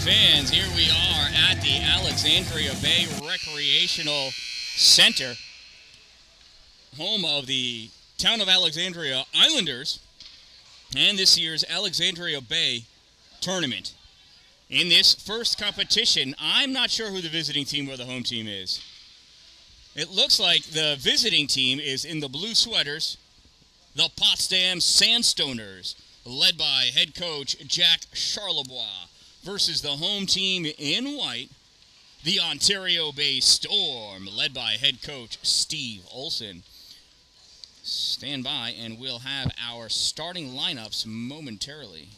fans, here we are at the Alexandria Bay Recreational Center, home of the Town of Alexandria Islanders and this year's Alexandria Bay Tournament. In this first competition, I'm not sure who the visiting team or the home team is. It looks like the visiting team is in the blue sweaters, the Potsdam Sandstoners, led by head coach Jack Charlebois, versus the home team in white, the Ontario Bay Storm, led by head coach Steve Olson. Stand by and we'll have our starting lineups momentarily.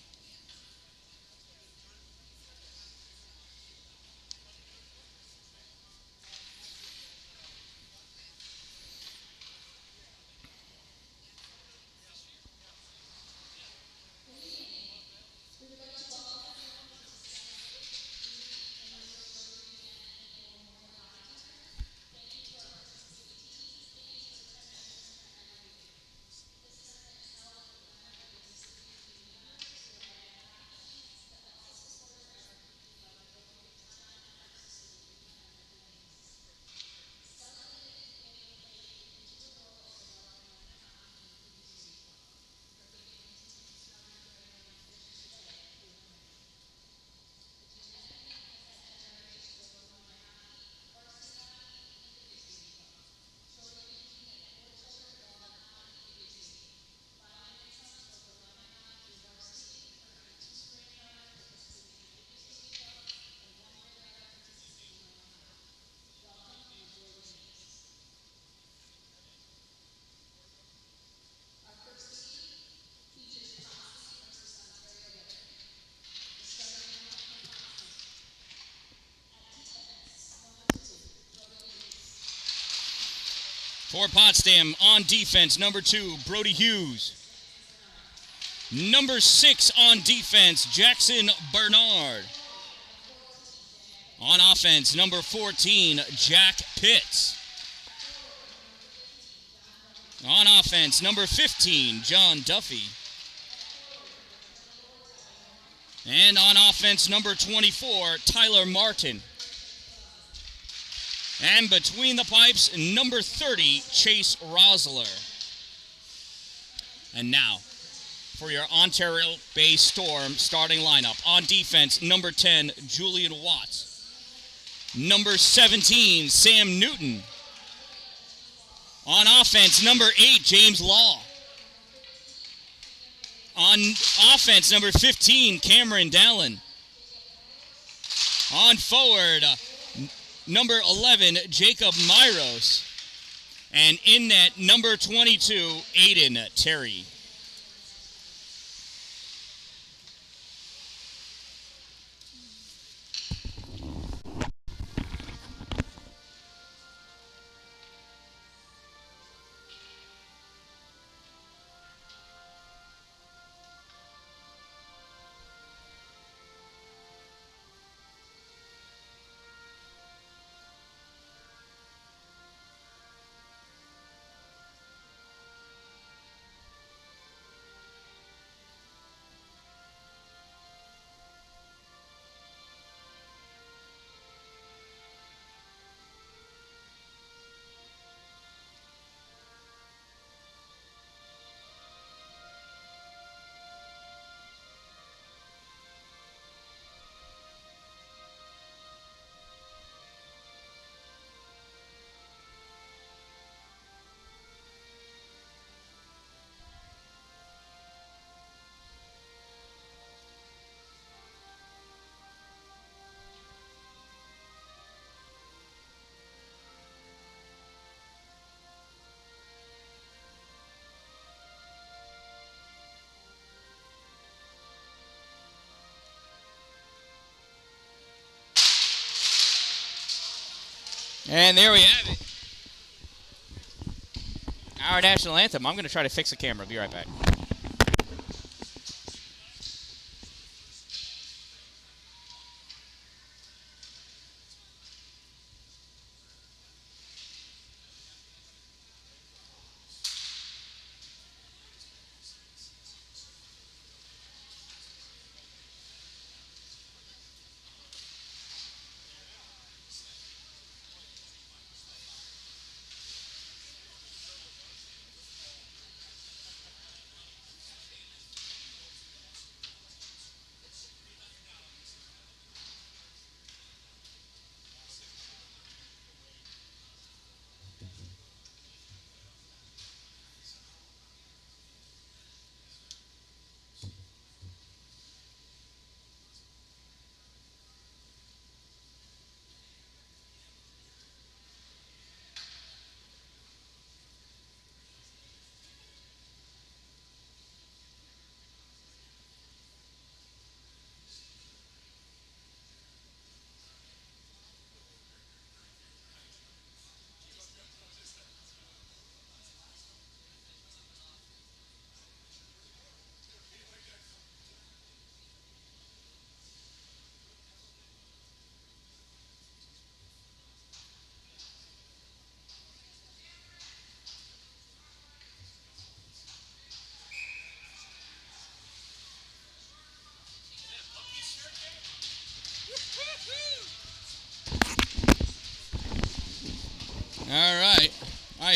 For Potsdam, on defense, number 2, Brody Hughes. Number 6 on defense, Jackson Bernard. On offense, number 14, Jack Pitts. On offense, number 15, John Duffy. And on offense, number 24, Tyler Martin. And between the pipes, number 30, Chase Rosler. And now, for your Ontario Bay Storm starting lineup. On defense, number 10, Julian Watts. Number 17, Sam Newton. On offense, number 8, James Law. On offense, number 15, Cameron Dallin. On forward, number 11, Jacob Myros. And in net, number 22, Aiden Terry. And there we have it. Our national anthem. I'm going to try to fix the camera. Be right back.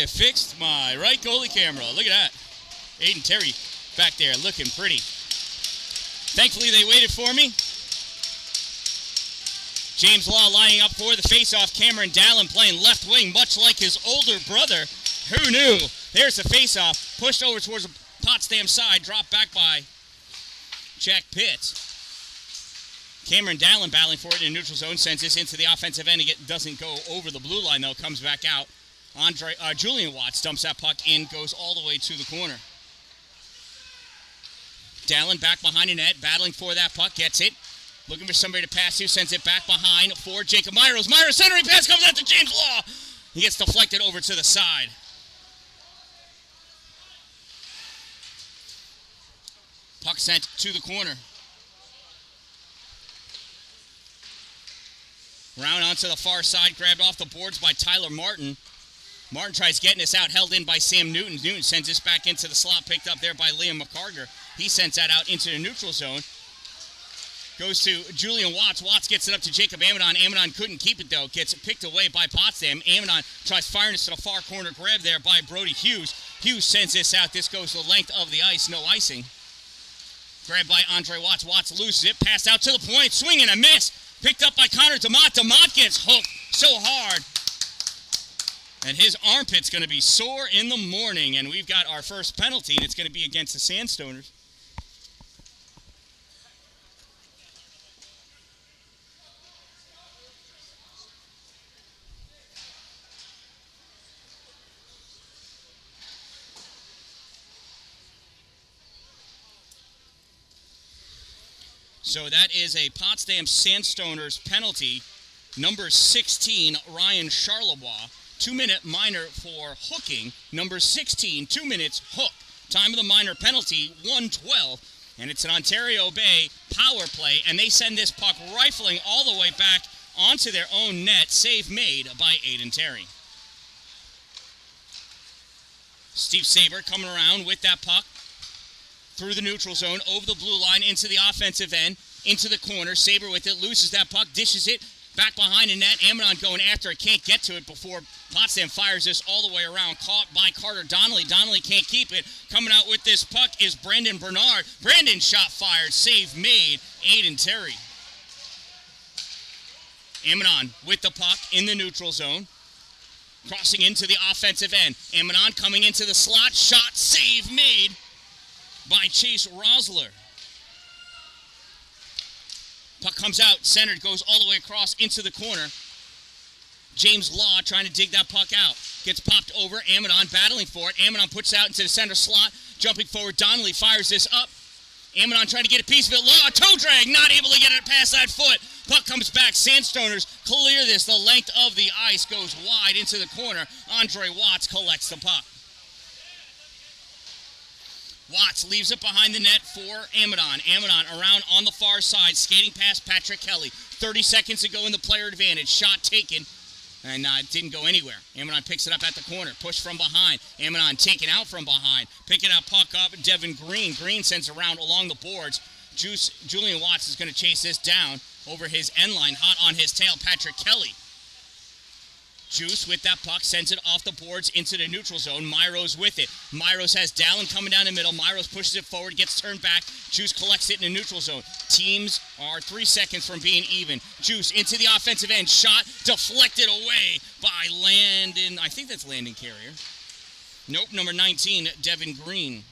have fixed my right goalie camera. Look at that. Aiden Terry back there looking pretty. Thankfully, they waited for me. James Law lining up for the faceoff. Dan-Dalin playing left wing, much like his older brother. Who knew? There's the faceoff. Pushed over towards the Potsdam side. Dropped back by Jack Pitts. Dan-Dalin battling for it in the neutral zone. Sends this into the offensive end. It doesn't go over the blue line, though. Comes back out. Julian Watts dumps that puck in. Goes all the way to the corner. Dalin back behind the net. Battling for that puck. Gets it. Looking for somebody to pass to. Sends it back behind for Jacob Myros. Myros centering pass comes out to James Law. He gets deflected over to the side. Puck sent to the corner. Round onto the far side, grabbed off the boards by Tyler Martin. Martin tries getting this out, held in by Sam Newton. Newton sends this back into the slot, picked up there by Liam McCarger. He sends that out into the neutral zone. Goes to Julian Watts. Watts gets it up to Jacob Amidon. Amidon couldn't keep it, though. Gets picked away by Potsdam. Amidon tries firing this to the far corner, grab there by Brody Hughes. Hughes sends this out. This goes the length of the ice, no icing. Grabbed by Andre Watts. Watts loses it, passed out to the point, swing and a miss. Picked up by Connor DeMott. DeMott gets hooked so hard. And his armpit's going to be sore in the morning. And we've got our first penalty, and it's going to be against the Sandstoners. So that is a Potsdam Sandstoners penalty. Number 16, Ryan Charlebois. 2-minute minor for hooking. Number 16, 2 minutes, hook. Time of the minor penalty, 1:12. And it's an Ontario Bay power play. And they send this puck rifling all the way back onto their own net. Save made by Aiden Terry. Steve Saber coming around with that puck. Through the neutral zone, over the blue line, into the offensive end, into the corner. Saber with it, loses that puck, dishes it, back behind the net. Amidon going after it, can't get to it before Potsdam fires this all the way around. Caught by Carter Donnelly. Donnelly can't keep it. Coming out with this puck is Brandon Bernard. Brandon shot fired, save made, Aiden Terry. Amidon with the puck in the neutral zone. Crossing into the offensive end. Amidon coming into the slot, shot, save made by Chase Rosler. Puck comes out, centered, goes all the way across into the corner. James Law trying to dig that puck out. Gets popped over, Amidon battling for it. Amidon puts it out into the center slot. Jumping forward, Donnelly fires this up. Amidon trying to get a piece of it. Law, toe drag, not able to get it past that foot. Puck comes back, Sandstoners clear this. The length of the ice goes wide into the corner. Andre Watts collects the puck. Watts leaves it behind the net for Amidon. Amidon around on the far side, skating past Patrick Kelly. 30 seconds to go in the player advantage. Shot taken, and it didn't go anywhere. Amidon picks it up at the corner. Push from behind. Amidon taken out from behind. Picking that puck up, Devin Green. Green sends around along the boards. Julian Watts is going to chase this down over his end line. Hot on his tail, Patrick Kelly. Juice with that puck, sends it off the boards into the neutral zone. Myros with it. Myros has Dalin coming down the middle. Myros pushes it forward, gets turned back. Juice collects it in the neutral zone. Teams are 3 seconds from being even. Juice into the offensive end. Shot deflected away by Landon. I think that's Landon Carrier. Nope, number 19, Devin Green.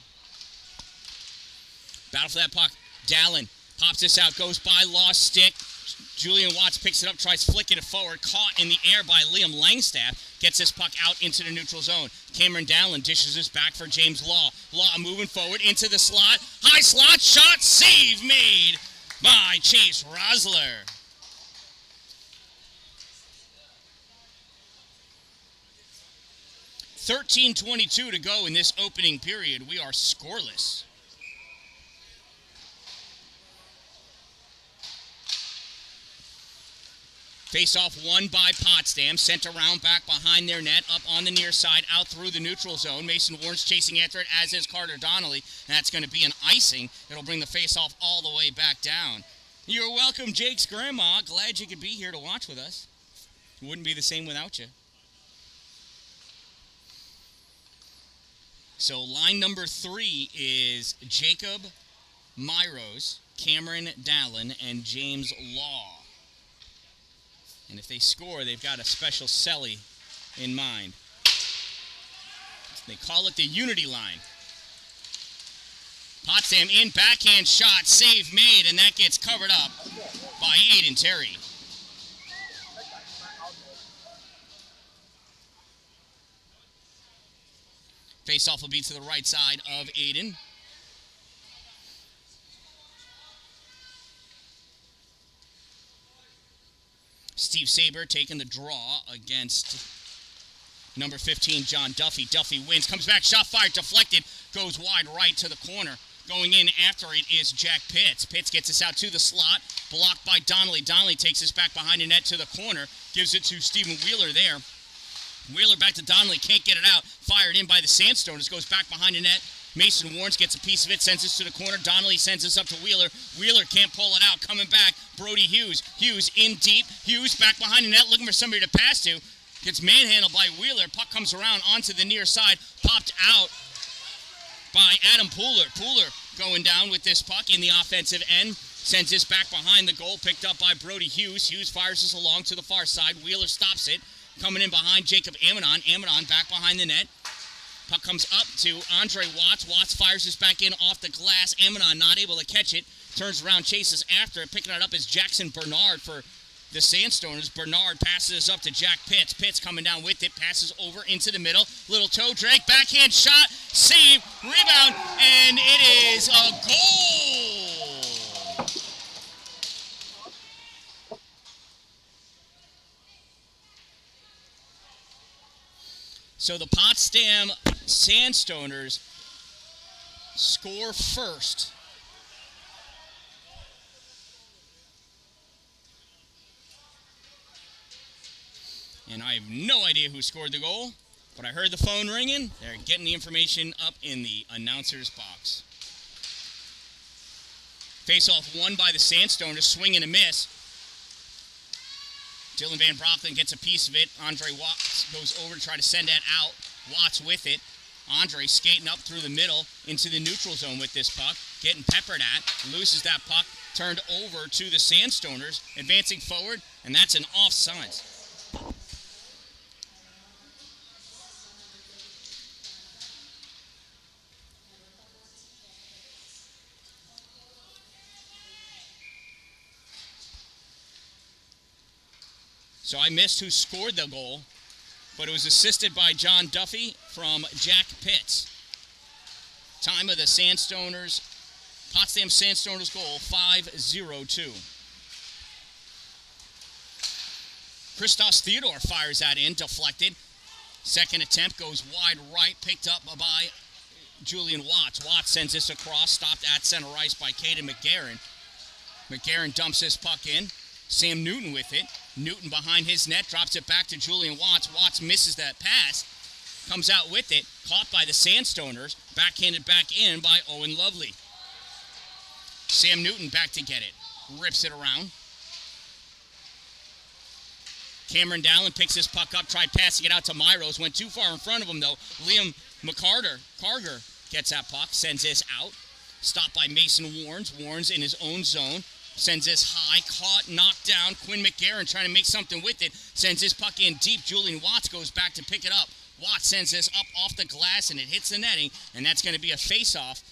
Battle for that puck. Dalin pops this out, goes by, lost stick. Julian Watts picks it up, tries flicking it forward. Caught in the air by Liam Langstaff. Gets this puck out into the neutral zone. Dan-Dalin dishes this back for James Law. Law moving forward into the slot. High slot shot. Save made by Chase Rosler. $13:22 to go in this opening period. We are scoreless. Face-off won by Potsdam, sent around back behind their net, up on the near side, out through the neutral zone. Mason Warren's chasing after it, as is Carter Donnelly, and that's going to be an icing. It'll bring the face-off all the way back down. You're welcome, Jake's grandma. Glad you could be here to watch with us. It wouldn't be the same without you. So line number 3 is Jacob Myros, Cameron Dallin, and James Law. And if they score, they've got a special celly in mind. They call it the Unity line. Potsdam in, backhand shot, save made, and that gets covered up by Aiden Terry. Face-off will be to the right side of Aiden. Steve Saber taking the draw against number 15, John Duffy. Duffy wins, comes back, shot fired, deflected, goes wide right to the corner. Going in after it is Jack Pitts. Pitts gets us out to the slot, blocked by Donnelly. Donnelly takes us back behind the net to the corner, gives it to Stephen Wheeler there. Wheeler back to Donnelly, can't get it out. Fired in by the Sandstoners, goes back behind the net. Mason Warnes gets a piece of it, sends us to the corner. Donnelly sends us up to Wheeler. Wheeler can't pull it out, coming back. Brody Hughes. Hughes in deep. Hughes back behind the net, looking for somebody to pass to. Gets manhandled by Wheeler. Puck comes around onto the near side. Popped out by Adam Pooler. Pooler going down with this puck in the offensive end. Sends this back behind the goal. Picked up by Brody Hughes. Hughes fires this along to the far side. Wheeler stops it. Coming in behind Jacob Amanon. Amanon back behind the net. Puck comes up to Andre Watts. Watts fires this back in off the glass. Amanon not able to catch it. Turns around, chases after it. Picking it up is Jackson Bernard for the Sandstoners. Bernard passes this up to Jack Pitts. Pitts coming down with it. Passes over into the middle. Little toe drag. Backhand shot. Save. Rebound. And it is a goal. So the Potsdam Sandstoners score first. And I have no idea who scored the goal, but I heard the phone ringing. They're getting the information up in the announcer's box. Face-off won by the Sandstoners, swing and a miss. Dylan Van Brocklin gets a piece of it. Andre Watts goes over to try to send that out. Watts with it. Andre skating up through the middle into the neutral zone with this puck. Getting peppered at. Loses that puck. Turned over to the Sandstoners. Advancing forward. And that's an offsides. So I missed who scored the goal, but it was assisted by John Duffy from Jack Pitts. Time of the Sandstoners, Potsdam Sandstoners goal, 5:02. Christos Theodore fires that in, deflected. Second attempt goes wide right, picked up by Julian Watts. Watts sends this across, stopped at center ice by Caden McGarren. McGarren dumps this puck in. Sam Newton with it. Newton behind his net, drops it back to Julian Watts. Watts misses that pass, comes out with it, caught by the Sandstoners, backhanded back in by Owen Lovely. Sam Newton back to get it, rips it around. Cameron Dallin picks this puck up, tried passing it out to Myros, went too far in front of him though. Liam Carger gets that puck, sends this out. Stopped by Mason Warnes. Warnes in his own zone. Sends this high, caught, knocked down. Quinn McGarren trying to make something with it. Sends this puck in deep. Julian Watts goes back to pick it up. Watts sends this up off the glass, and it hits the netting, and that's going to be a face-off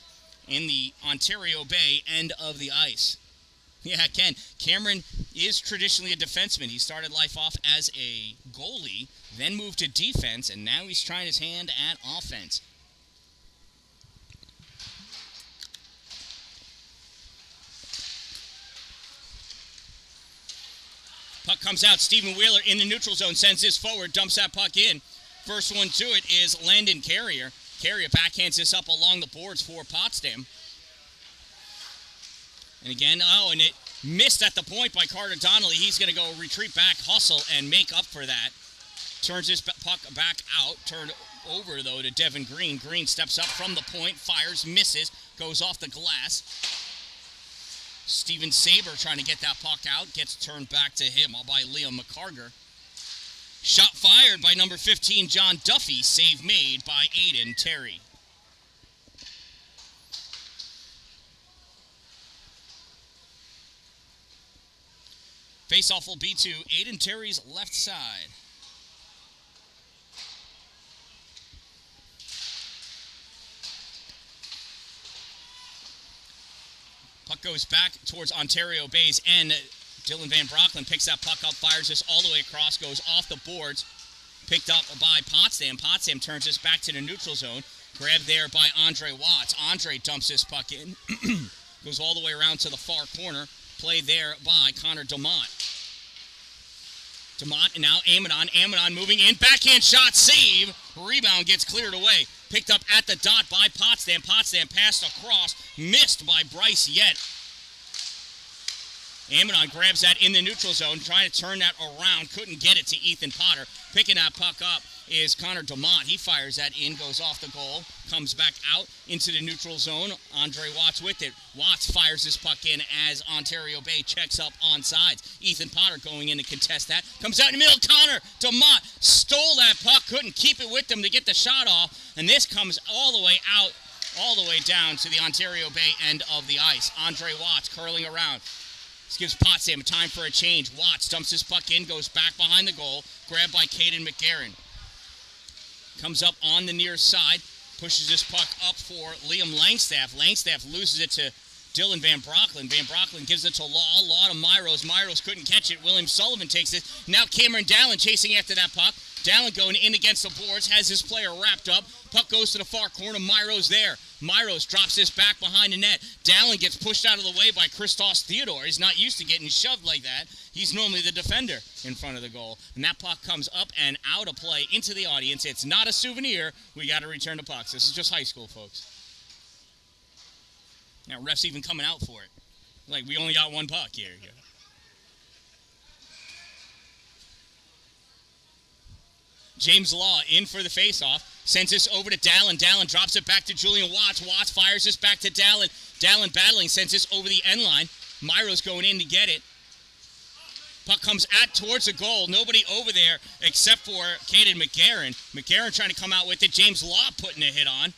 in the Ontario Bay end of the ice. Yeah, Ken, Cameron is traditionally a defenseman. He started life off as a goalie, then moved to defense, and now he's trying his hand at offense. Puck comes out. Stephen Wheeler in the neutral zone. Sends this forward. Dumps that puck in. First one to it is Landon Carrier. Carrier backhands this up along the boards for Potsdam. And again, and it missed at the point by Carter Donnelly. He's going to go retreat back, hustle, and make up for that. Turns this puck back out. Turned over, though, to Devin Green. Green steps up from the point. Fires, misses. Goes off the glass. Steven Saber trying to get that puck out. Gets turned back to him by Liam McCarger. Shot fired by number 15, John Duffy. Save made by Aiden Terry. Face-off will be to Aiden Terry's left side. Puck goes back towards Ontario Bay's end. Dylan Van Brocklen picks that puck up, fires this all the way across, goes off the boards. Picked up by Potsdam. Potsdam turns this back to the neutral zone. Grabbed there by Andre Watts. Andre dumps this puck in. Goes all the way around to the far corner. Played there by Connor DeMott. DeMott and now Amadon. Amadon moving in. Backhand shot. Save. Rebound gets cleared away. Picked up at the dot by Potsdam. Potsdam passed across. Missed by Bryce Yet. Amadon grabs that in the neutral zone, trying to turn that around. Couldn't get it to Ethan Potter. Picking that puck up is Connor DeMott. He fires that in, goes off the goal, comes back out into the neutral zone. Andre Watts with it. Watts fires this puck in as Ontario Bay checks up on sides. Ethan Potter going in to contest that. Comes out in the middle. Connor DeMott stole that puck, couldn't keep it with them to get the shot off. And this comes all the way out, all the way down to the Ontario Bay end of the ice. Andre Watts curling around. This gives Potsdam time for a change. Watts dumps his puck in, goes back behind the goal, grabbed by Caden McGarren. Comes up on the near side, pushes this puck up for Liam Langstaff. Langstaff loses it to Dylan Van Brocklen. Van Brocklen gives it to Law. Law to Myros. Myros couldn't catch it. William Sullivan takes it. Now Cameron Dallin chasing after that puck. Dallin going in against the boards, has his player wrapped up. Puck goes to the far corner. Myros there. Myros drops this back behind the net. Dallin gets pushed out of the way by Christos Theodore. He's not used to getting shoved like that. He's normally the defender in front of the goal. And that puck comes up and out of play into the audience. It's not a souvenir. We got to return the pucks. This is just high school, folks. Now, ref's even coming out for it. Like, we only got one puck here. James Law in for the faceoff. Sends this over to Dallin. Dallin drops it back to Julian Watts. Watts fires this back to Dallin. Dallin battling. Sends this over the end line. Myro's going in to get it. Puck comes towards the goal. Nobody over there except for Caden McGarren. McGarren trying to come out with it. James Law putting a hit on.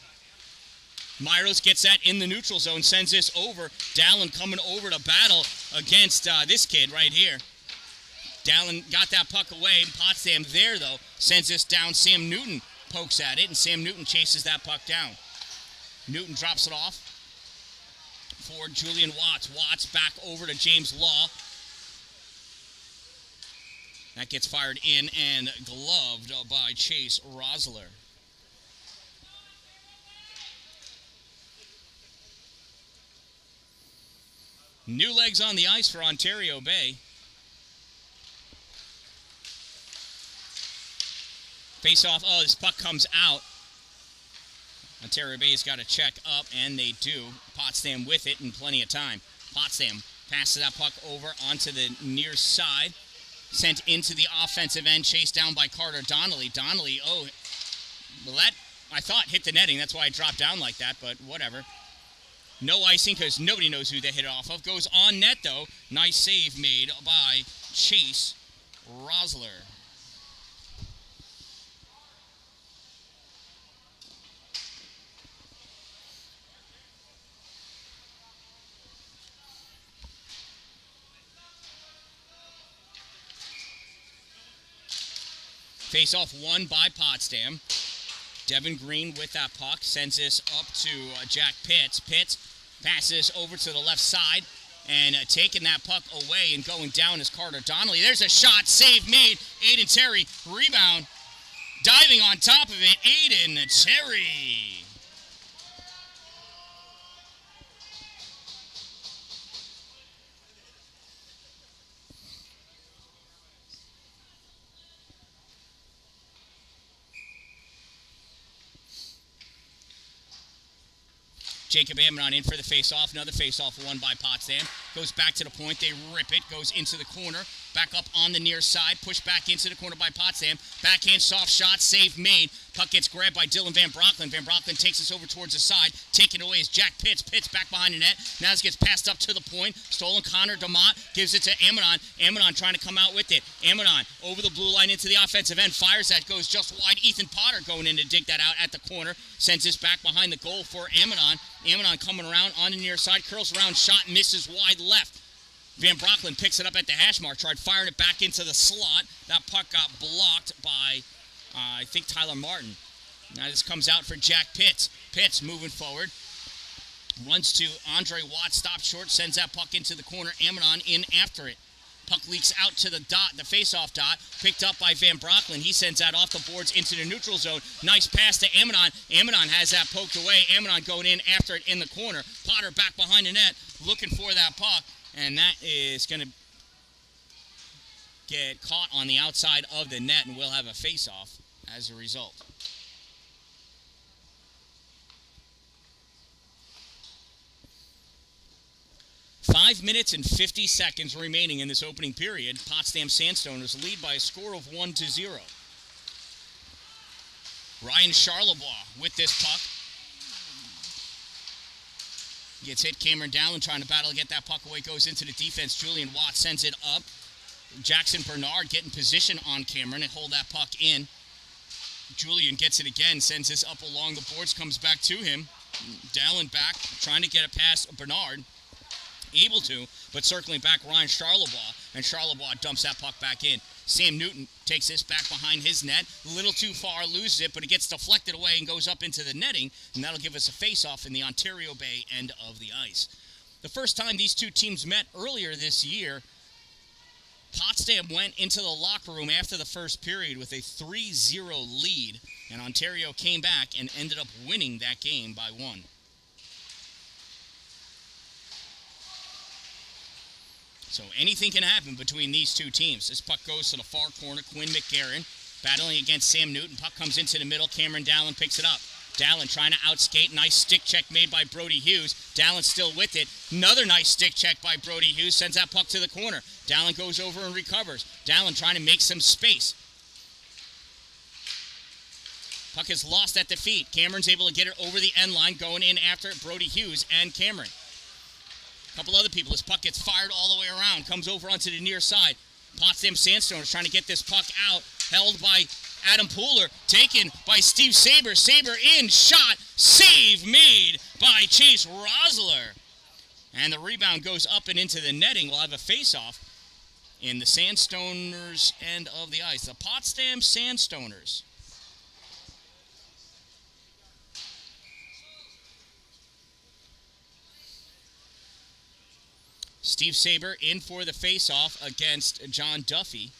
Myros gets that in the neutral zone. Sends this over. Dallin coming over to battle against this kid right here. Dallin got that puck away. Potsdam there, though, sends this down. Sam Newton pokes at it, and Sam Newton chases that puck down. Newton drops it off for Julian Watts. Watts back over to James Law. That gets fired in and gloved by Chase Rosler. New legs on the ice for Ontario Bay. Face off. Oh, this puck comes out. Ontario Bay's got to check up, and they do. Potsdam with it in plenty of time. Potsdam passes that puck over onto the near side. Sent into the offensive end, chased down by Carter Donnelly. Donnelly, well, that, I thought, hit the netting. That's why it dropped down like that, but whatever. No icing because nobody knows who they hit it off of. Goes on net, though. Nice save made by Chase Rosler. Face-off won by Potsdam. Devin Green with that puck. Sends this up to Jack Pitts. Pitts passes over to the left side. And taking that puck away and going down is Carter Donnelly. There's a shot. Save made. Aiden Terry. Rebound. Diving on top of it. Aiden Terry. Jacob Amnon in for the face-off. Another face-off won by Potsdam. Goes back to the point. They rip it. Goes into the corner. Back up on the near side. Pushed back into the corner by Potsdam. Backhand soft shot. Save made. Puck gets grabbed by Dylan Van Brocklen. Van Brocklen takes us over towards the side. Taken away is Jack Pitts. Pitts back behind the net. Now this gets passed up to the point. Stolen. Connor DeMott gives it to Amnon. Amnon trying to come out with it. Amnon over the blue line into the offensive end. Fires that. Goes just wide. Ethan Potter going in to dig that out at the corner. Sends this back behind the goal for Amnon. Amnon coming around on the near side. Curls around. Shot misses wide left. Van Brocklin picks it up at the hash mark, tried firing it back into the slot. That puck got blocked by, I think, Tyler Martin. Now this comes out for Jack Pitts. Pitts moving forward. Runs to Andre Watt, stops short, sends that puck into the corner. Amidon in after it. Puck leaks out to the dot, the face-off dot, picked up by Van Brocklin. He sends that off the boards into the neutral zone. Nice pass to Amidon. Amidon has that poked away. Amidon going in after it in the corner. Potter back behind the net, looking for that puck, and that is going to get caught on the outside of the net, and we'll have a face-off as a result. Five minutes and 50 seconds remaining in this opening period. Potsdam Sandstoners lead by a score of 1-0. Ryan Charlebois with this puck. Gets hit. Cameron Dallin trying to battle to get that puck away. Goes into the defense. Julian Watt sends it up. Jackson Bernard getting position on Cameron and hold that puck in. Julian gets it again. Sends this up along the boards. Comes back to him. Dallin back. Trying to get it past Bernard. Able to, but circling back Ryan Charlebois, and Charlebois dumps that puck back in. Sam Newton takes this back behind his net, a little too far, loses it, but it gets deflected away and goes up into the netting, and that'll give us a face-off in the Ontario Bay end of the ice. The first time these two teams met earlier this year, Potsdam went into the locker room after the first period with a 3-0 lead, and Ontario came back and ended up winning that game by 1. So anything can happen between these two teams. This puck goes to the far corner. Quinn McGarren battling against Sam Newton. Puck comes into the middle. Cameron Dallin picks it up. Dallin trying to outskate. Nice stick check made by Brody Hughes. Dallin still with it. Another nice stick check by Brody Hughes. Sends that puck to the corner. Dallin goes over and recovers. Dallin trying to make some space. Puck is lost at the feet. Cameron's able to get it over the end line. Going in after it, Brody Hughes and Cameron. Couple other people. This puck gets fired all the way around. Comes over onto the near side. Potsdam Sandstoners trying to get this puck out. Held by Adam Pooler. Taken by Steve Saber. Saber in. Shot. Save made by Chase Rosler. And the rebound goes up and into the netting. We'll have a face-off in the Sandstoners end of the ice. The Potsdam Sandstoners. Steve Saber in for the face-off against John Duffy.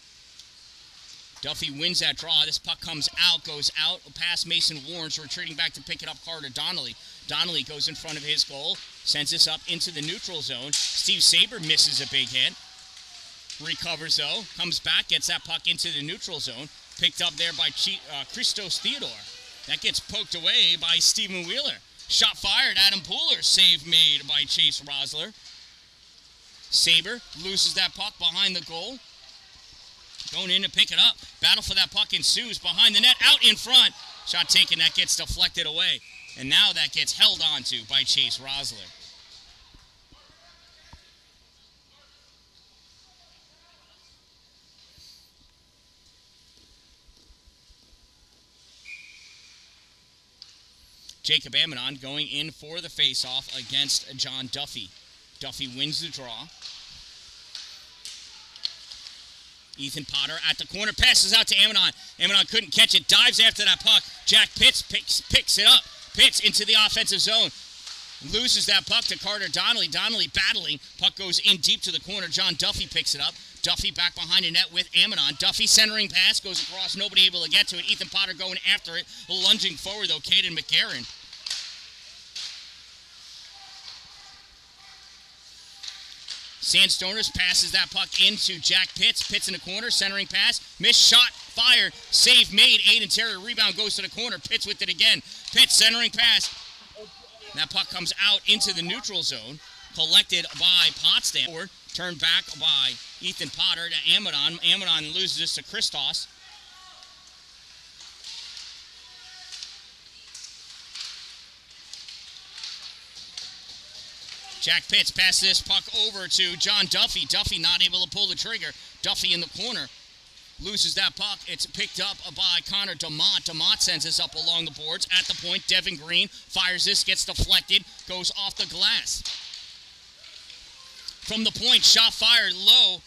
Duffy wins that draw. This puck comes out, goes out past Mason Warrens, retreating back to pick it up. Carter Donnelly. Donnelly goes in front of his goal, sends this up into the neutral zone. Steve Saber misses a big hit. Recovers, though. Comes back, gets that puck into the neutral zone. Picked up there by Christos Theodore. That gets poked away by Stephen Wheeler. Shot fired. Adam Pooler. Save made by Chase Rosler. Saber loses that puck behind the goal. Going in to pick it up. Battle for that puck ensues behind the net. Out in front. Shot taken. That gets deflected away. And now that gets held onto by Chase Rosler. Jacob Amidon going in for the face-off against John Duffy. Duffy wins the draw. Ethan Potter at the corner, passes out to Amidon. Amidon couldn't catch it, dives after that puck. Jack Pitts picks it up. Pitts into the offensive zone. Loses that puck to Carter Donnelly. Donnelly battling. Puck goes in deep to the corner. John Duffy picks it up. Duffy back behind the net with Amidon. Duffy centering pass, goes across, nobody able to get to it. Ethan Potter going after it. Lunging forward, though, Caden McGarren. Sandstoners passes that puck into Jack Pitts. Pitts in the corner, centering pass. Missed shot, fired, save made. Aiden Terry, rebound goes to the corner. Pitts with it again. Pitts centering pass. That puck comes out into the neutral zone. Collected by Potsdam. Turned back by Ethan Potter to Amidon. Amidon loses this to Christos. Jack Pitts passes this puck over to John Duffy. Duffy not able to pull the trigger. Duffy in the corner. Loses that puck. It's picked up by Connor DeMott. DeMott sends this up along the boards. At the point, Devin Green fires this, gets deflected, goes off the glass. from the point. Shot fired low.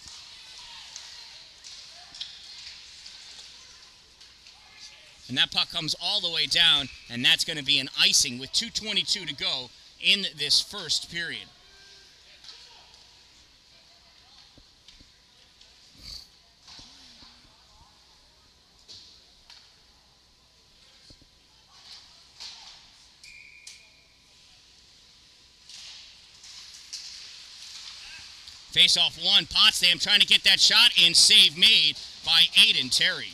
And that puck comes all the way down, and that's going to be an icing with 2:22 to go in this first period. Face-off one, Potsdam trying to get that shot, and save made by Aiden Terry.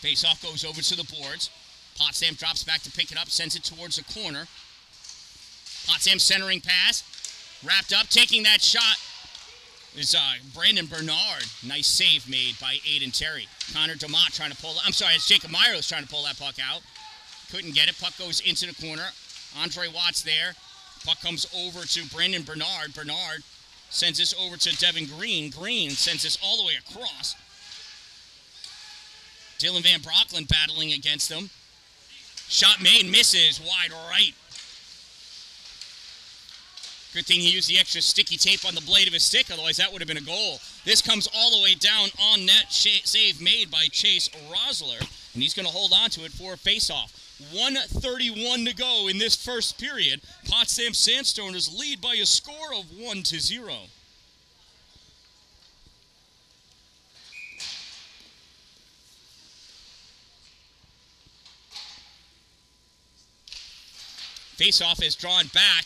Face-off goes over to the boards. Potsdam drops back to pick it up, sends it towards the corner. Potsdam centering pass, wrapped up, taking that shot is Brandon Bernard. Nice save made by Aiden Terry. Connor DeMott trying to pull, it's Jacob Myros trying to pull that puck out. Couldn't get it, puck goes into the corner. Andre Watts there. Puck comes over to Brandon Bernard. Bernard sends this over to Devin Green. Green sends this all the way across. Dylan Van Brocklin battling against them. Shot made, misses, wide right. Good thing he used the extra sticky tape on the blade of his stick, otherwise that would have been a goal. This comes all the way down on net, save made by Chase Rosler, and he's going to hold on to it for a face-off. 1:31 to go in this first period. Potsdam Sandstoners lead by a score of 1-0. Face-off is drawn back.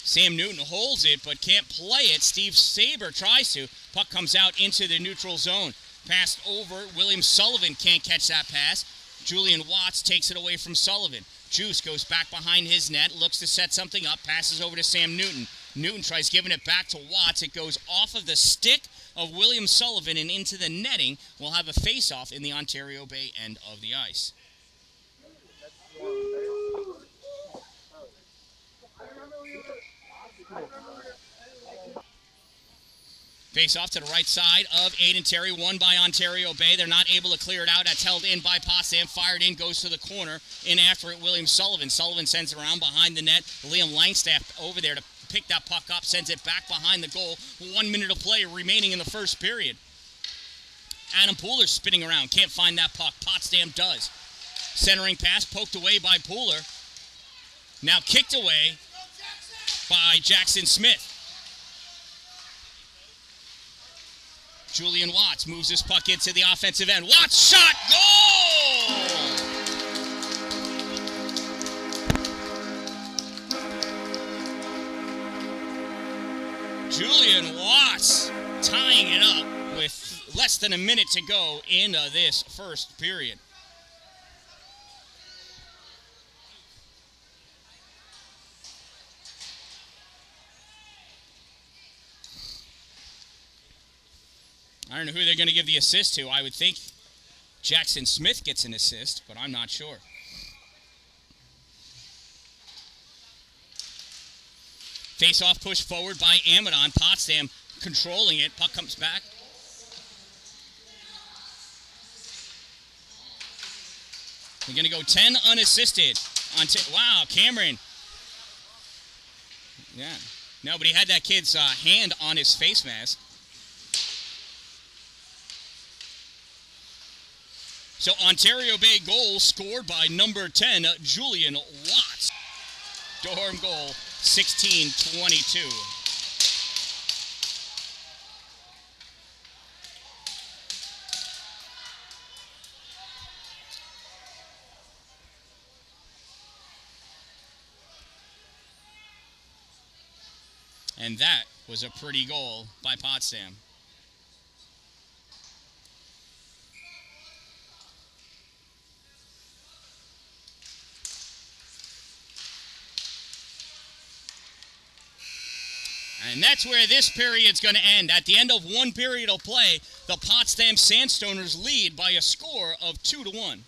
Sam Newton holds it, but can't play it. Steve Saber tries to. Puck comes out into the neutral zone. Passed over. William Sullivan can't catch that pass. Julian Watts takes it away from Sullivan. Juice goes back behind his net, looks to set something up, passes over to Sam Newton. Newton tries giving it back to Watts. It goes off of the stick of William Sullivan and into the netting. We'll have a face-off in the Ontario Bay end of the ice. Face off to the right side of Aiden Terry, won by Ontario Bay. They're not able to clear it out. That's held in by Potsdam. Fired in, goes to the corner. In after it, William Sullivan. Sullivan sends it around behind the net. Liam Langstaff over there to pick that puck up, sends it back behind the goal. 1 minute of play remaining in the first period. Adam Pooler spinning around. Can't find that puck. Potsdam does. Centering pass poked away by Pooler. Now kicked away by Jackson Smith. Julian Watts moves this puck into the offensive end. Watts shot, goal! Julian Watts tying it up with less than a minute to go in this first period. I don't know who they're going to give the assist to. I would think Jackson Smith gets an assist, but I'm not sure. Face-off push forward by Amadon. Potsdam controlling it. Puck comes back. They're going to go 10 unassisted. Wow, Cameron. Yeah. No, but he had that kid's hand on his face mask. So Ontario Bay goal scored by number 10, Julian Watts. Durham goal, 16-22. And that was a pretty goal by Potsdam. And that's where this period's going to end. At the end of one period of play, the Potsdam Sandstoners lead by a score of 2-1.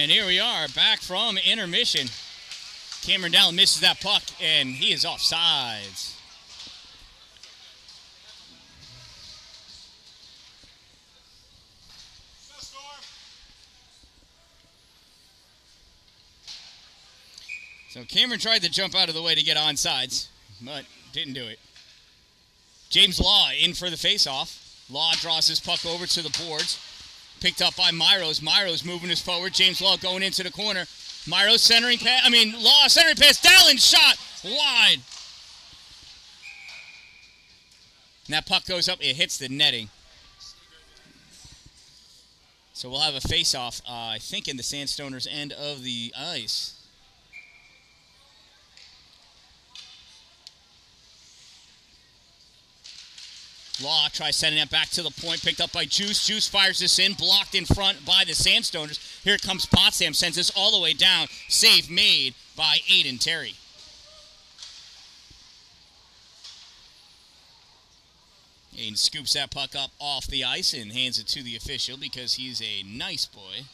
And here we are, back from intermission. Cameron Dallen misses that puck, and he is offsides. So Cameron tried to jump out of the way to get onsides, but didn't do it. James Law in for the faceoff. Law draws his puck over to the boards. Picked up by Myros. Myros moving us forward. James Law going into the corner. Myros centering pass. Law centering pass. Dallen shot wide. And that puck goes up. It hits the netting. So we'll have a faceoff, I think, in the Sandstoners' end of the ice. Law tries sending it back to the point, picked up by Juice. Juice fires this in, blocked in front by the Sandstoners. Here comes Potsdam, sends this all the way down. Save made by Aiden Terry. Aiden scoops that puck up off the ice and hands it to the official because he's a nice boy.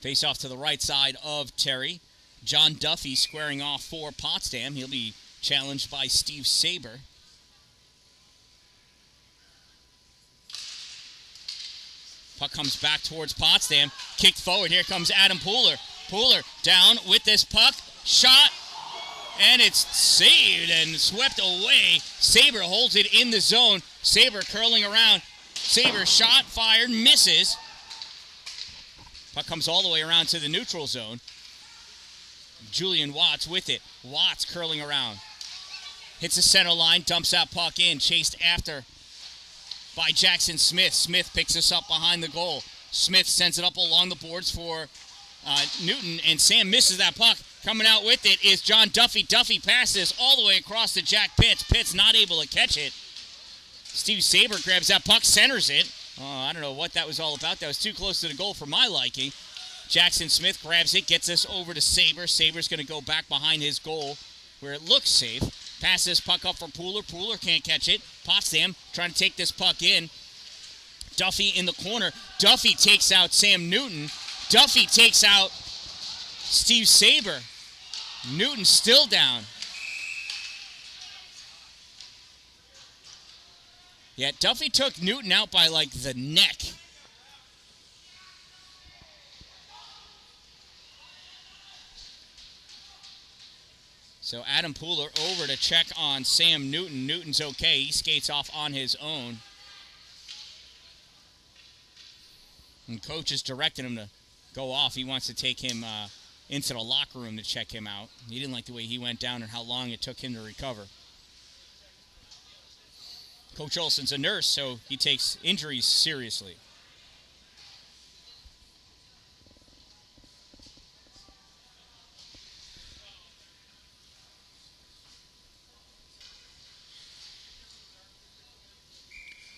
Face off to the right side of Terry. John Duffy squaring off for Potsdam. He'll be challenged by Steve Saber. Puck comes back towards Potsdam. Kicked forward. Here comes Adam Pooler. Pooler down with this puck. Shot. And it's saved and swept away. Saber holds it in the zone. Saber curling around. Saber shot, fired, misses. Puck comes all the way around to the neutral zone. Julian Watts with it. Watts curling around. Hits the center line, dumps that puck in, chased after by Jackson Smith. Smith picks us up behind the goal. Smith sends it up along the boards for Newton, and Sam misses that puck. Coming out with it is John Duffy. Duffy passes all the way across to Jack Pitts. Pitts not able to catch it. Steve Saber grabs that puck, centers it. I don't know what that was all about. That was too close to the goal for my liking. Jackson Smith grabs it, gets this over to Saber. Saber's going to go back behind his goal where it looks safe. Pass this puck up for Pooler. Pooler can't catch it. Potsdam trying to take this puck in. Duffy in the corner. Duffy takes out Sam Newton. Duffy takes out Steve Saber. Newton still down. Yeah, Duffy took Newton out by like the neck. So Adam Pooler over to check on Sam Newton. Newton's okay. He skates off on his own. And coach is directing him to go off. He wants to take him into the locker room to check him out. He didn't like the way he went down and how long it took him to recover. Coach Olson's a nurse, so he takes injuries seriously.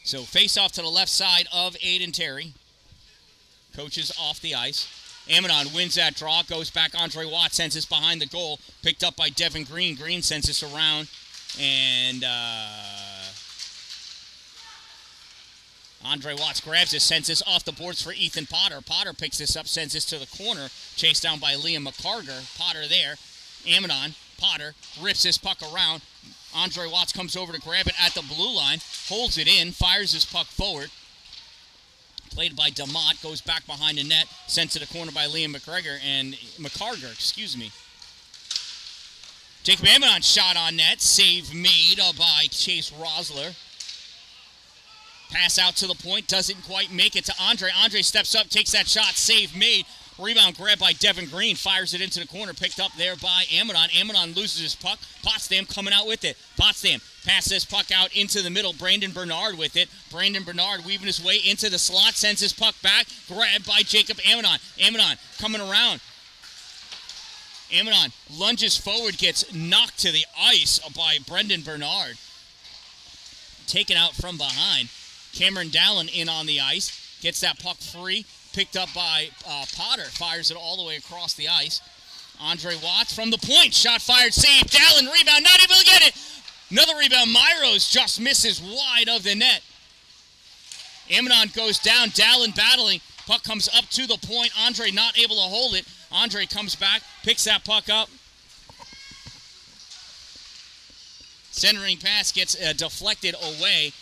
So face off to the left side of Aiden Terry. Coach is off the ice. Amidon wins that draw, goes back. Andre Watts sends this behind the goal. Picked up by Devin Green. Green sends this around. And Andre Watts grabs this, sends this off the boards for Ethan Potter. Potter picks this up, sends this to the corner. Chased down by Liam McCarger. Potter there. Amidon, Potter rips this puck around. Andre Watts comes over to grab it at the blue line, holds it in, fires his puck forward. Played by DeMott, goes back behind the net, sent to the corner by Liam McCarger. Jacob Amidon shot on net, save made by Chase Rosler. Pass out to the point, doesn't quite make it to Andre. Andre steps up, takes that shot, save made. Rebound grabbed by Devin Green, fires it into the corner, picked up there by Amidon. Amidon loses his puck. Potsdam coming out with it. Potsdam passes this puck out into the middle. Brandon Bernard with it. Brandon Bernard weaving his way into the slot, sends his puck back, grabbed by Jacob Amidon. Amidon coming around. Amidon lunges forward, gets knocked to the ice by Brendan Bernard. Taken out from behind. Cameron Dallen in on the ice, gets that puck free. Picked up by Potter, fires it all the way across the ice. Andre Watts from the point, shot fired, save. Dallen, rebound, not able to get it. Another rebound, Myros just misses wide of the net. Amidon goes down. Dalin battling. Puck comes up to the point. Andre not able to hold it. Andre comes back, picks that puck up. Centering pass gets deflected away.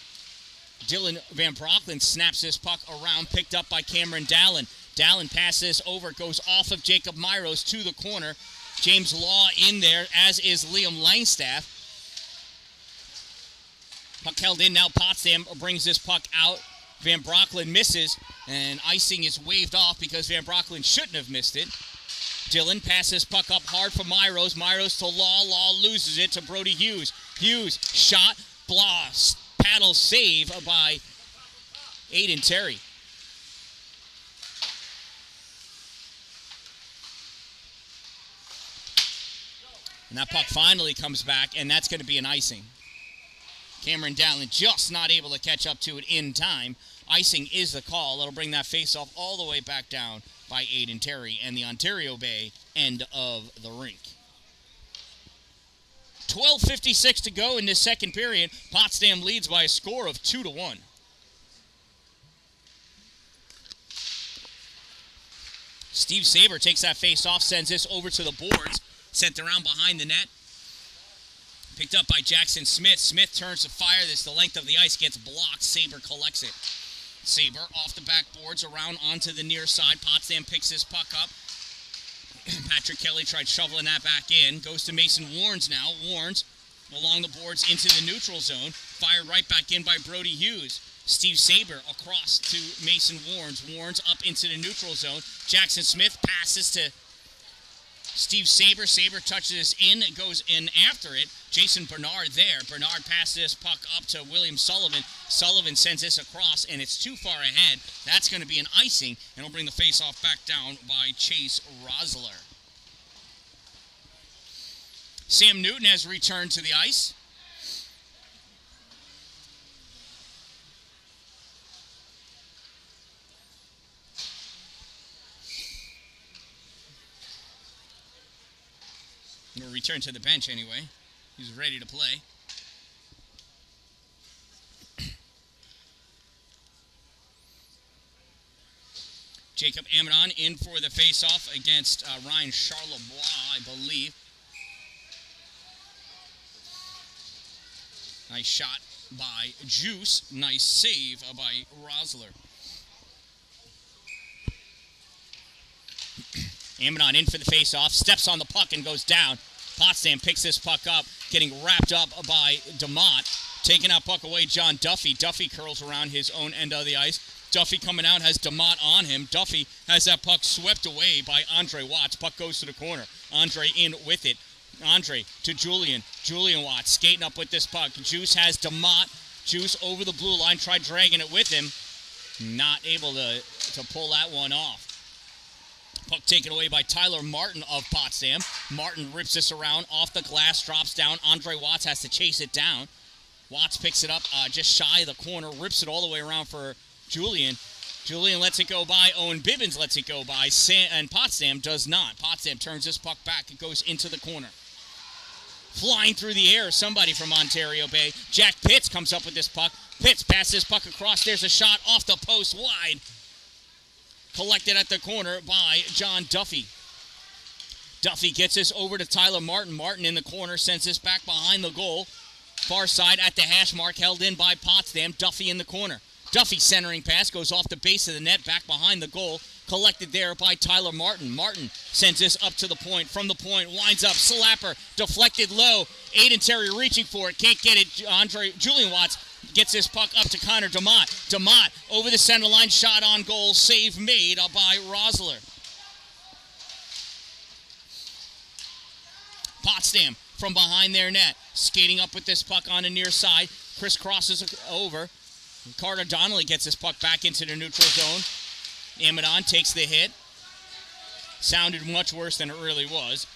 Dylan Van Brocklin snaps this puck around, picked up by Cameron Dalin. Dalin passes over, goes off of Jacob Myros to the corner. James Law in there, as is Liam Langstaff. Puck held in now. Potsdam brings this puck out. Van Brocklin misses, and icing is waved off because Van Brocklin shouldn't have missed it. Dylan passes puck up hard for Myros. Myros to Law. Law loses it to Brody Hughes. Hughes, shot, blast, paddle save by Aiden Terry. And that puck finally comes back, and that's going to be an icing. Cameron Dalin just not able to catch up to it in time. Icing is the call. It'll bring that face-off all the way back down by Aiden Terry and the Ontario Bay end of the rink. 12:56 to go in this second period. Potsdam leads by a score of 2-1. Steve Saber takes that face-off, sends this over to the boards, sent around behind the net. Picked up by Jackson Smith. Smith turns to fire this. The length of the ice gets blocked. Saber collects it. Saber off the backboards around onto the near side. Potsdam picks this puck up. Patrick Kelly tried shoveling that back in. Goes to Mason Warnes now. Warnes along the boards into the neutral zone. Fired right back in by Brody Hughes. Steve Saber across to Mason Warnes. Warnes up into the neutral zone. Jackson Smith passes to Steve Saber. Saber touches in, goes in after it. Jason Bernard there. Bernard passes this puck up to William Sullivan. Sullivan sends this across, and it's too far ahead. That's going to be an icing, and it'll bring the face-off back down by Chase Rosler. Sam Newton has returned to the ice. He'll return to the bench anyway. He's ready to play. Jacob Amidon in for the face-off against Ryan Charlebois, I believe. Nice shot by Juice. Nice save by Rosler. Amidon in for the face-off, steps on the puck and goes down. Potsdam picks this puck up, getting wrapped up by DeMott. Taking that puck away, John Duffy. Duffy curls around his own end of the ice. Duffy coming out, has DeMott on him. Duffy has that puck swept away by Andre Watts. Puck goes to the corner. Andre in with it. Andre to Julian. Julian Watts skating up with this puck. Juice has DeMott. Juice over the blue line, tried dragging it with him. Not able to pull that one off. Puck taken away by Tyler Martin of Potsdam. Martin rips this around off the glass, drops down. Andre Watts has to chase it down. Watts picks it up just shy of the corner, rips it all the way around for Julian. Julian lets it go by. Owen Bibbins lets it go by. And Potsdam does not. Potsdam turns this puck back. It goes into the corner. Flying through the air, somebody from Ontario Bay. Jack Pitts comes up with this puck. Pitts passes this puck across. There's a shot off the post wide. Collected at the corner by John Duffy. Duffy gets this over to Tyler Martin. Martin in the corner sends this back behind the goal. Far side at the hash mark, held in by Potsdam. Duffy in the corner. Duffy centering pass goes off the base of the net, back behind the goal. Collected there by Tyler Martin. Martin sends this up to the point. From the point, winds up. Slapper deflected low. Aiden Terry reaching for it. Can't get it. Julian Watts gets this puck up to Connor DeMott. DeMott over the center line. Shot on goal. Save made by Rosler. Potsdam from behind their net. Skating up with this puck on the near side. Chris crosses over. Carter Donnelly gets this puck back into the neutral zone. Amidon takes the hit. Sounded much worse than it really was.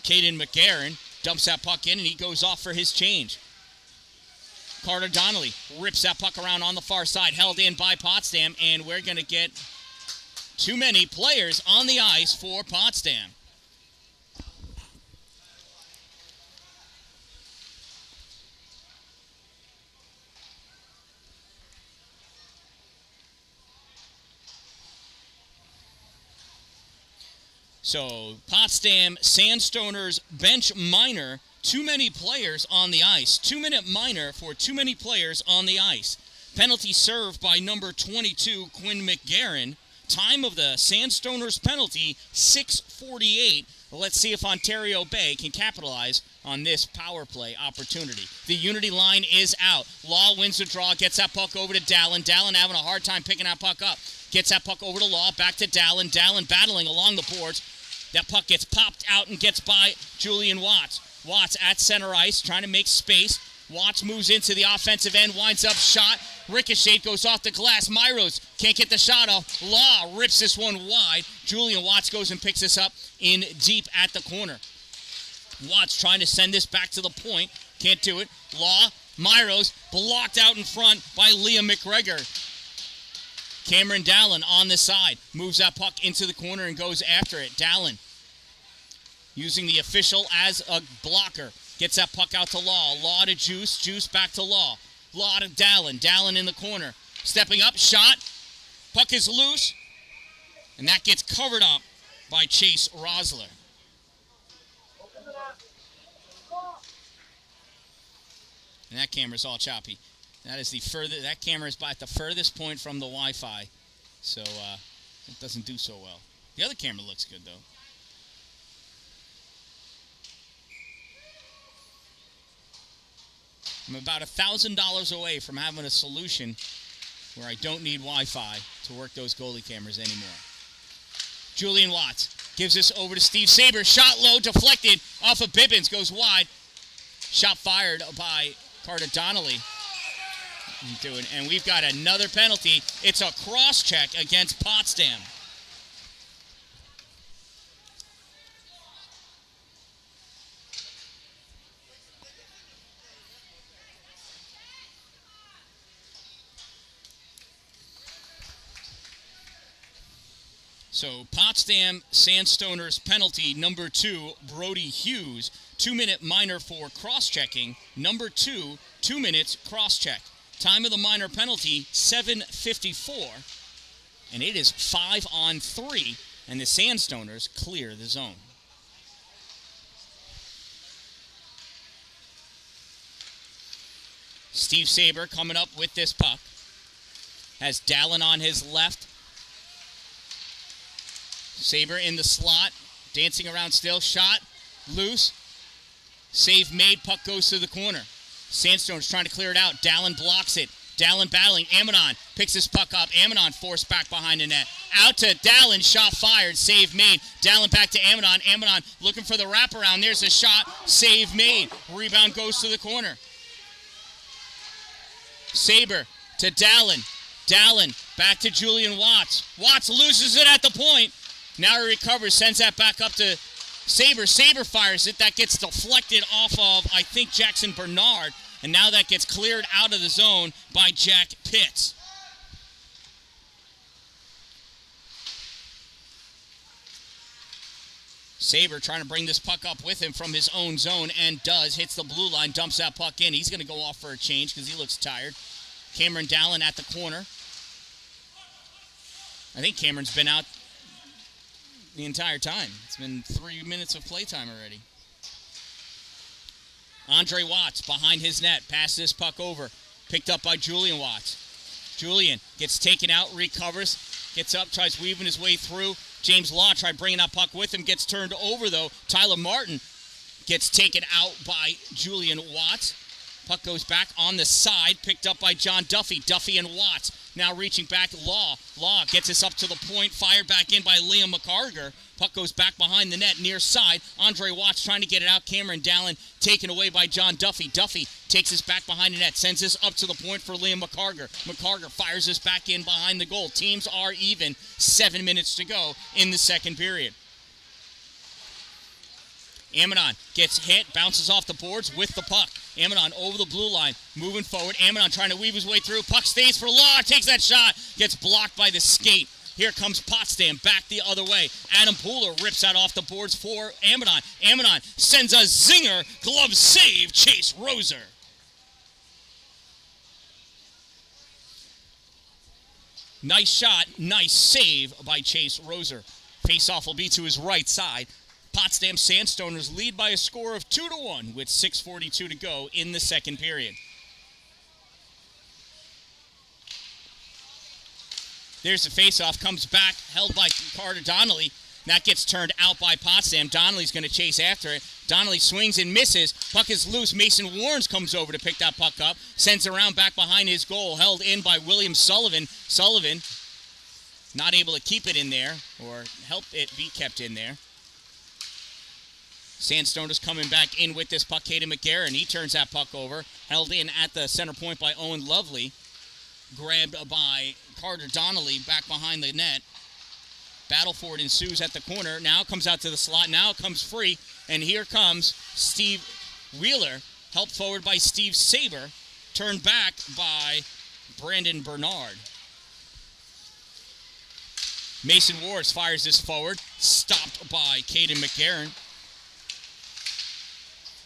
Caden McGarren dumps that puck in, and he goes off for his change. Carter Donnelly rips that puck around on the far side, held in by Potsdam, and we're going to get too many players on the ice for Potsdam. So Potsdam Sandstoners bench minor, too many players on the ice. 2-minute minor for too many players on the ice. Penalty served by number 22, Quinn McGarren. Time of the Sandstoners penalty, 6:48. Let's see if Ontario Bay can capitalize on this power play opportunity. The Unity line is out. Law wins the draw, gets that puck over to Dalin. Dalin having a hard time picking that puck up. Gets that puck over to Law, back to Dalin. Dalin battling along the boards. That puck gets popped out and gets by Julian Watts. Watts at center ice, trying to make space. Watts moves into the offensive end, winds up, shot. Ricochet goes off the glass. Myros can't get the shot off. Law rips this one wide. Julian Watts goes and picks this up in deep at the corner. Watts trying to send this back to the point. Can't do it. Law, Myros, blocked out in front by Liam McGregor. Cameron Dalin on the side. Moves that puck into the corner and goes after it. Dalin using the official as a blocker. Gets that puck out to Law. Law to Juice. Juice back to Law. Law to Dalin. Dalin in the corner. Stepping up. Shot. Puck is loose. And that gets covered up by Chase Rosler. And that camera's all choppy. That is the further. That camera is at the furthest point from the Wi-Fi. So it doesn't do so well. The other camera looks good, though. I'm about $1,000 away from having a solution where I don't need Wi-Fi to work those goalie cameras anymore. Julian Watts gives this over to Steve Saber. Shot low, deflected off of Bibbins, goes wide. Shot fired by Carter Donnelly. And we've got another penalty. It's a cross-check against Potsdam. So Potsdam Sandstoners penalty number 2, Brody Hughes. 2-minute minor for cross-checking. Number 2, 2 minutes cross-check. Time of the minor penalty, 7:54. And it is 5-on-3. And the Sandstoners clear the zone. Steve Saber coming up with this puck. Has Dalin on his left. Saber in the slot, dancing around still, shot, loose, save made, puck goes to the corner. Sandstoners trying to clear it out, Dalin blocks it, Dalin battling, Amanon picks his puck up, Amanon forced back behind the net, out to Dalin, shot fired, save made, Dalin back to Amanon, Amanon looking for the wraparound, there's a shot, save made, rebound goes to the corner. Saber to Dalin, Dalin back to Julian Watts, Watts loses it at the point. Now he recovers, sends that back up to Saber. Saber fires it. That gets deflected off of, I think, Jackson Bernard. And now that gets cleared out of the zone by Jack Pitts. Saber trying to bring this puck up with him from his own zone and does. Hits the blue line, dumps that puck in. He's going to go off for a change because he looks tired. Cameron Dalin at the corner. I think Cameron's been out the entire time. It's been 3 minutes of playtime already. Andre Watts behind his net. Passes this puck over. Picked up by Julian Watts. Julian gets taken out, recovers, gets up, tries weaving his way through. James Law tried bringing that puck with him, gets turned over though. Tyler Martin gets taken out by Julian Watts. Puck goes back on the side, picked up by John Duffy. Duffy and Watts now reaching back. Law gets us up to the point, fired back in by Liam McCarger. Puck goes back behind the net, near side. Andre Watts trying to get it out. Cameron Dalin taken away by John Duffy. Duffy takes us back behind the net, sends this up to the point for Liam McCarger. McCarger fires this back in behind the goal. Teams are even. 7 minutes to go in the second period. Amanon gets hit, bounces off the boards with the puck. Amanon over the blue line, moving forward. Amanon trying to weave his way through. Puck stays for Law, takes that shot, gets blocked by the skate. Here comes Potsdam back the other way. Adam Pooler rips that off the boards for Amanon. Amanon sends a zinger, glove save, Chase Roser. Nice shot, nice save by Chase Roser. Face-off will be to his right side. Potsdam Sandstoners lead by a score of 2-1 with 6:42 to go in the second period. There's the face-off, comes back, held by Carter Donnelly. That gets turned out by Potsdam. Donnelly's going to chase after it. Donnelly swings and misses. Puck is loose. Mason Warrens comes over to pick that puck up. Sends around back behind his goal. Held in by William Sullivan. Sullivan not able to keep it in there or help it be kept in there. Sandstoners coming back in with this puck. Caden McGarren, he turns that puck over. Held in at the center point by Owen Lovely. Grabbed by Carter Donnelly back behind the net. Battle for it ensues at the corner. Now comes out to the slot. Now it comes free. And here comes Steve Wheeler. Helped forward by Steve Saber. Turned back by Brandon Bernard. Mason Wars fires this forward. Stopped by Caden McGarren.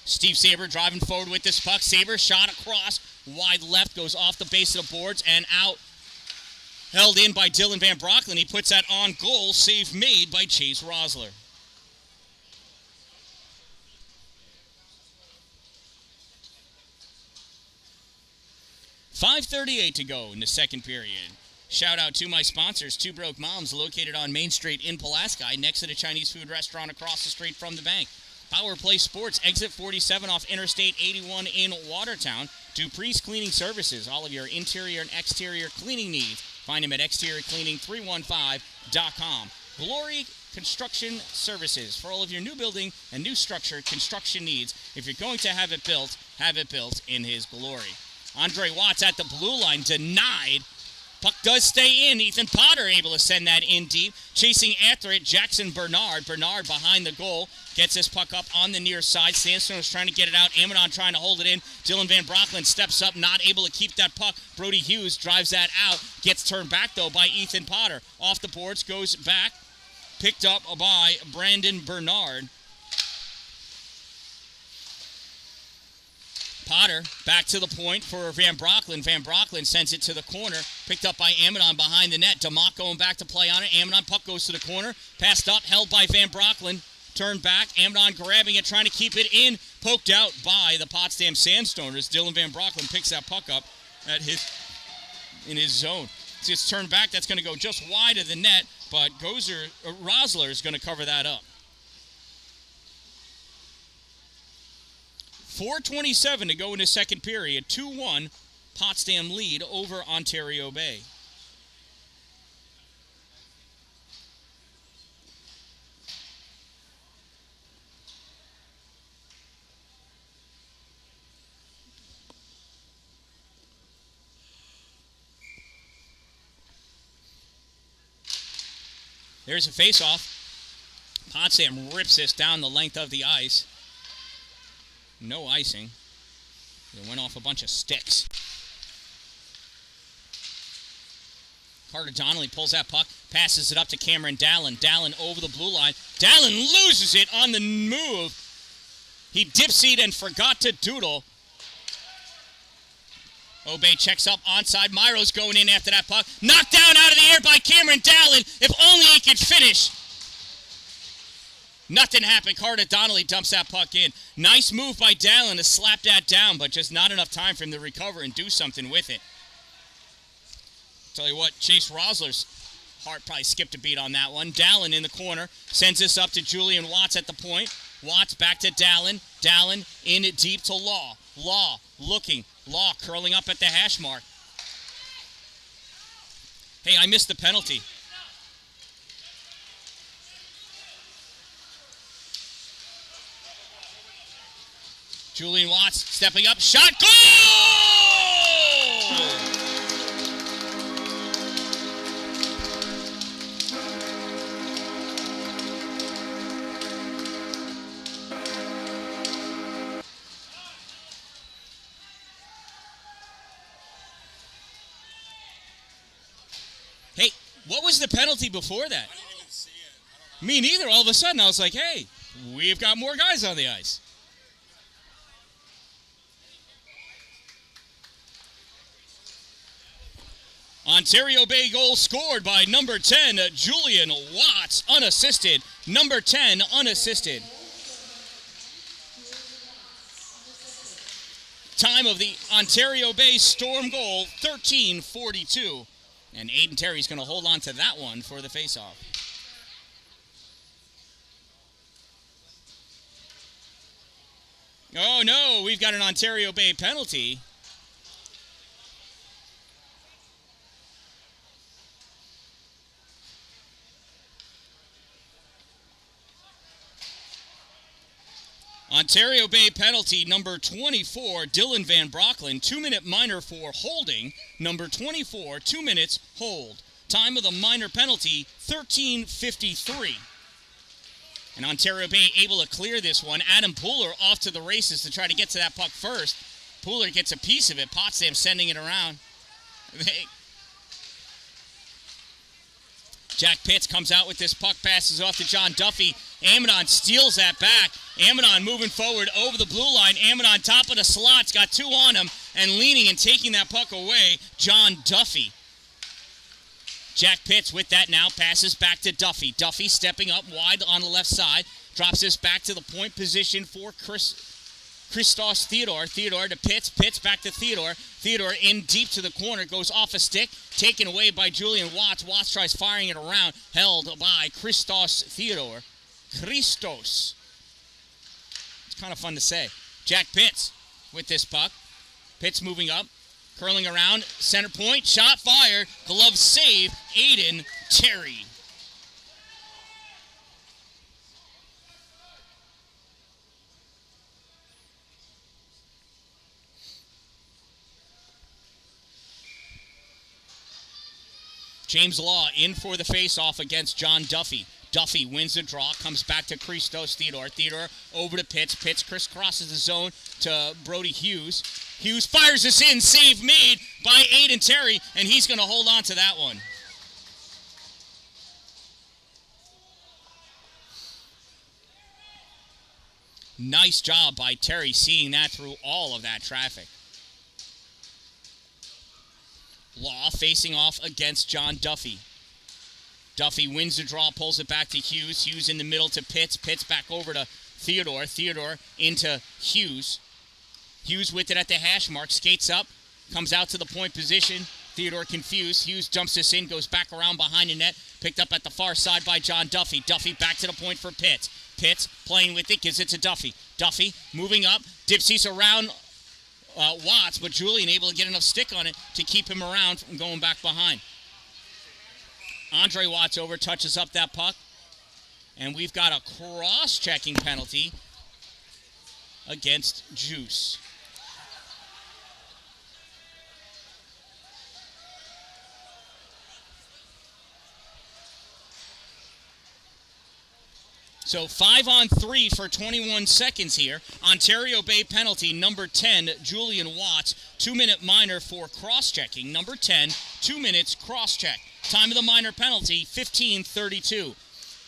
Steve Saber driving forward with this puck. Saber shot across. Wide left, goes off the base of the boards and out. Held in by Dylan Van Brocklin. He puts that on goal. Save made by Chase Rosler. $5:38 to go in the second period. Shout out to my sponsors, Two Broke Moms, located on Main Street in Pulaski, next to the Chinese food restaurant across the street from the bank. Power Play Sports, exit 47 off Interstate 81 in Watertown. Dupree's Cleaning Services, all of your interior and exterior cleaning needs. Find him at exteriorcleaning315.com. Glory Construction Services, for all of your new building and new structure construction needs. If you're going to have it built in his glory. Andre Watts at the blue line, denied. Puck does stay in. Ethan Potter able to send that in deep. Chasing after it, Jackson Bernard. Bernard behind the goal. Gets this puck up on the near side. Sandstoners trying to get it out. Amadon trying to hold it in. Dylan Van Brocklin steps up, not able to keep that puck. Brody Hughes drives that out. Gets turned back, though, by Ethan Potter. Off the boards, goes back. Picked up by Brandon Bernard. Potter back to the point for Van Brocklin. Van Brocklin sends it to the corner. Picked up by Amadon behind the net. DeMott going back to play on it. Amadon puck goes to the corner. Passed up, held by Van Brocklin. Turned back. Amadon grabbing it, trying to keep it in. Poked out by the Potsdam Sandstoners. Dylan Van Brocklin picks that puck up in his zone. It's turned back. That's going to go just wide of the net, but Rosler is going to cover that up. 4:27 to go in the second period. 2-1 Potsdam lead over Ontario Bay. There's a face-off. Potsdam rips this down the length of the ice. No icing. It went off a bunch of sticks. Carter Donnelly pulls that puck, passes it up to Cameron Dallin. Dallin over the blue line. Dallin loses it on the move. He dipsied and forgot to doodle. Obey checks up onside. Myro's going in after that puck. Knocked down out of the air by Cameron Dallin. If only he could finish. Nothing happened. Carter Donnelly dumps that puck in. Nice move by Dallin to slap that down, but just not enough time for him to recover and do something with it. Tell you what, Chase Rosler's heart probably skipped a beat on that one. Dallin in the corner. Sends this up to Julian Watts at the point. Watts back to Dallin. Dallin in it deep to Law. Law looking. Law curling up at the hash mark. Hey, I missed the penalty. Julian Watts stepping up. Shot. Goal! Hey, what was the penalty before that? I didn't even see it. Me neither. All of a sudden, I was like, hey, we've got more guys on the ice. Ontario Bay goal scored by number 10, Julian Watts, unassisted. Number 10, unassisted. Time of the Ontario Bay Storm goal, 13:42. And Aiden Terry's going to hold on to that one for the faceoff. Oh, no, we've got an Ontario Bay penalty. Ontario Bay penalty, number 24, Dylan Van Brocklin, 2-minute minor for holding. Number 24, 2 minutes, hold. Time of the minor penalty, 13:53. And Ontario Bay able to clear this one. Adam Pooler off to the races to try to get to that puck first. Pooler gets a piece of it. Potsdam sending it around. Jack Pitts comes out with this puck, passes off to John Duffy. Amidon steals that back. Amidon moving forward over the blue line. Amidon top of the slots, got two on him, and leaning and taking that puck away, John Duffy. Jack Pitts with that now, passes back to Duffy. Duffy stepping up wide on the left side, drops this back to the point position for Christos Theodore. Theodore to Pitts. Pitts back to Theodore. Theodore in deep to the corner. Goes off a stick. Taken away by Julian Watts. Watts tries firing it around. Held by Christos Theodore. Christos. It's kind of fun to say. Jack Pitts with this puck. Pitts moving up. Curling around. Center point. Shot fired. Glove save. Aiden Terry. James Law in for the face-off against John Duffy. Duffy wins the draw, comes back to Christos Theodore. Theodore over to Pitts. Pitts crisscrosses the zone to Brody Hughes. Hughes fires this in. Save made by Aiden Terry, and he's going to hold on to that one. Nice job by Terry seeing that through all of that traffic. Law facing off against John Duffy. Duffy wins the draw, pulls it back to Hughes. Hughes in the middle to Pitts. Pitts back over to Theodore. Theodore into Hughes. Hughes with it at the hash mark. Skates up. Comes out to the point position. Theodore confused. Hughes dumps this in. Goes back around behind the net. Picked up at the far side by John Duffy. Duffy back to the point for Pitts. Pitts playing with it. Gives it to Duffy. Duffy moving up. Dipsies around Watts, but Julian able to get enough stick on it to keep him around from going back behind. Andre Watts over, touches up that puck, and we've got a cross-checking penalty against Juice. So 5-on-3 for 21 seconds here. Ontario Bay penalty, number 10, Julian Watts. 2-minute minor for cross-checking. Number 10, 2 minutes cross-check. Time of the minor penalty, 15:32.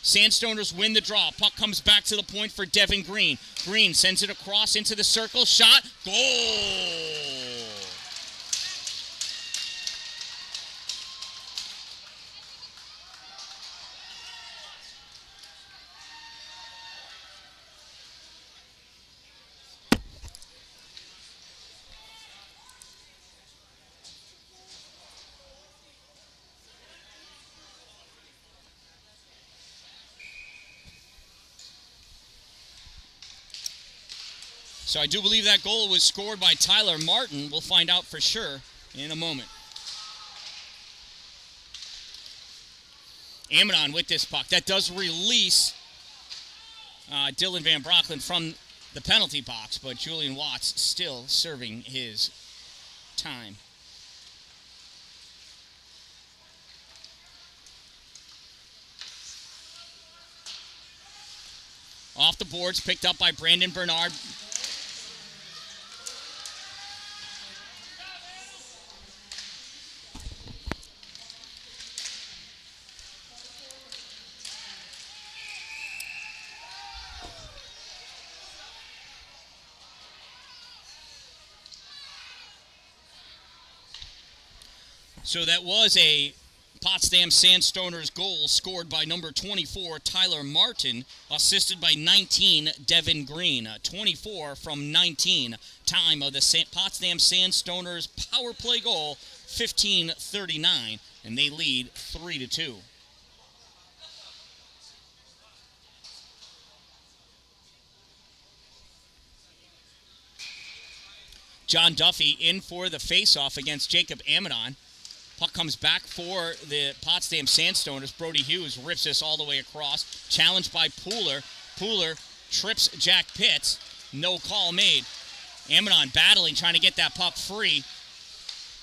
Sandstoners win the draw. Puck comes back to the point for Devin Green. Green sends it across into the circle. Shot. Goal! So I do believe that goal was scored by Tyler Martin. We'll find out for sure in a moment. Amidon with this puck. That does release Dylan Van Brocklin from the penalty box, but Julian Watts still serving his time. Off the boards, picked up by Brandon Bernard. So that was a Potsdam Sandstoners goal scored by number 24, Tyler Martin, assisted by 19, Devin Green. 24 from 19. Time of the Potsdam Sandstoners power play goal, 15:39, and they lead 3-2. John Duffy in for the faceoff against Jacob Amadon. Puck comes back for the Potsdam Sandstoners. Brody Hughes rips this all the way across. Challenged by Pooler. Pooler trips Jack Pitts. No call made. Amadon battling, trying to get that puck free.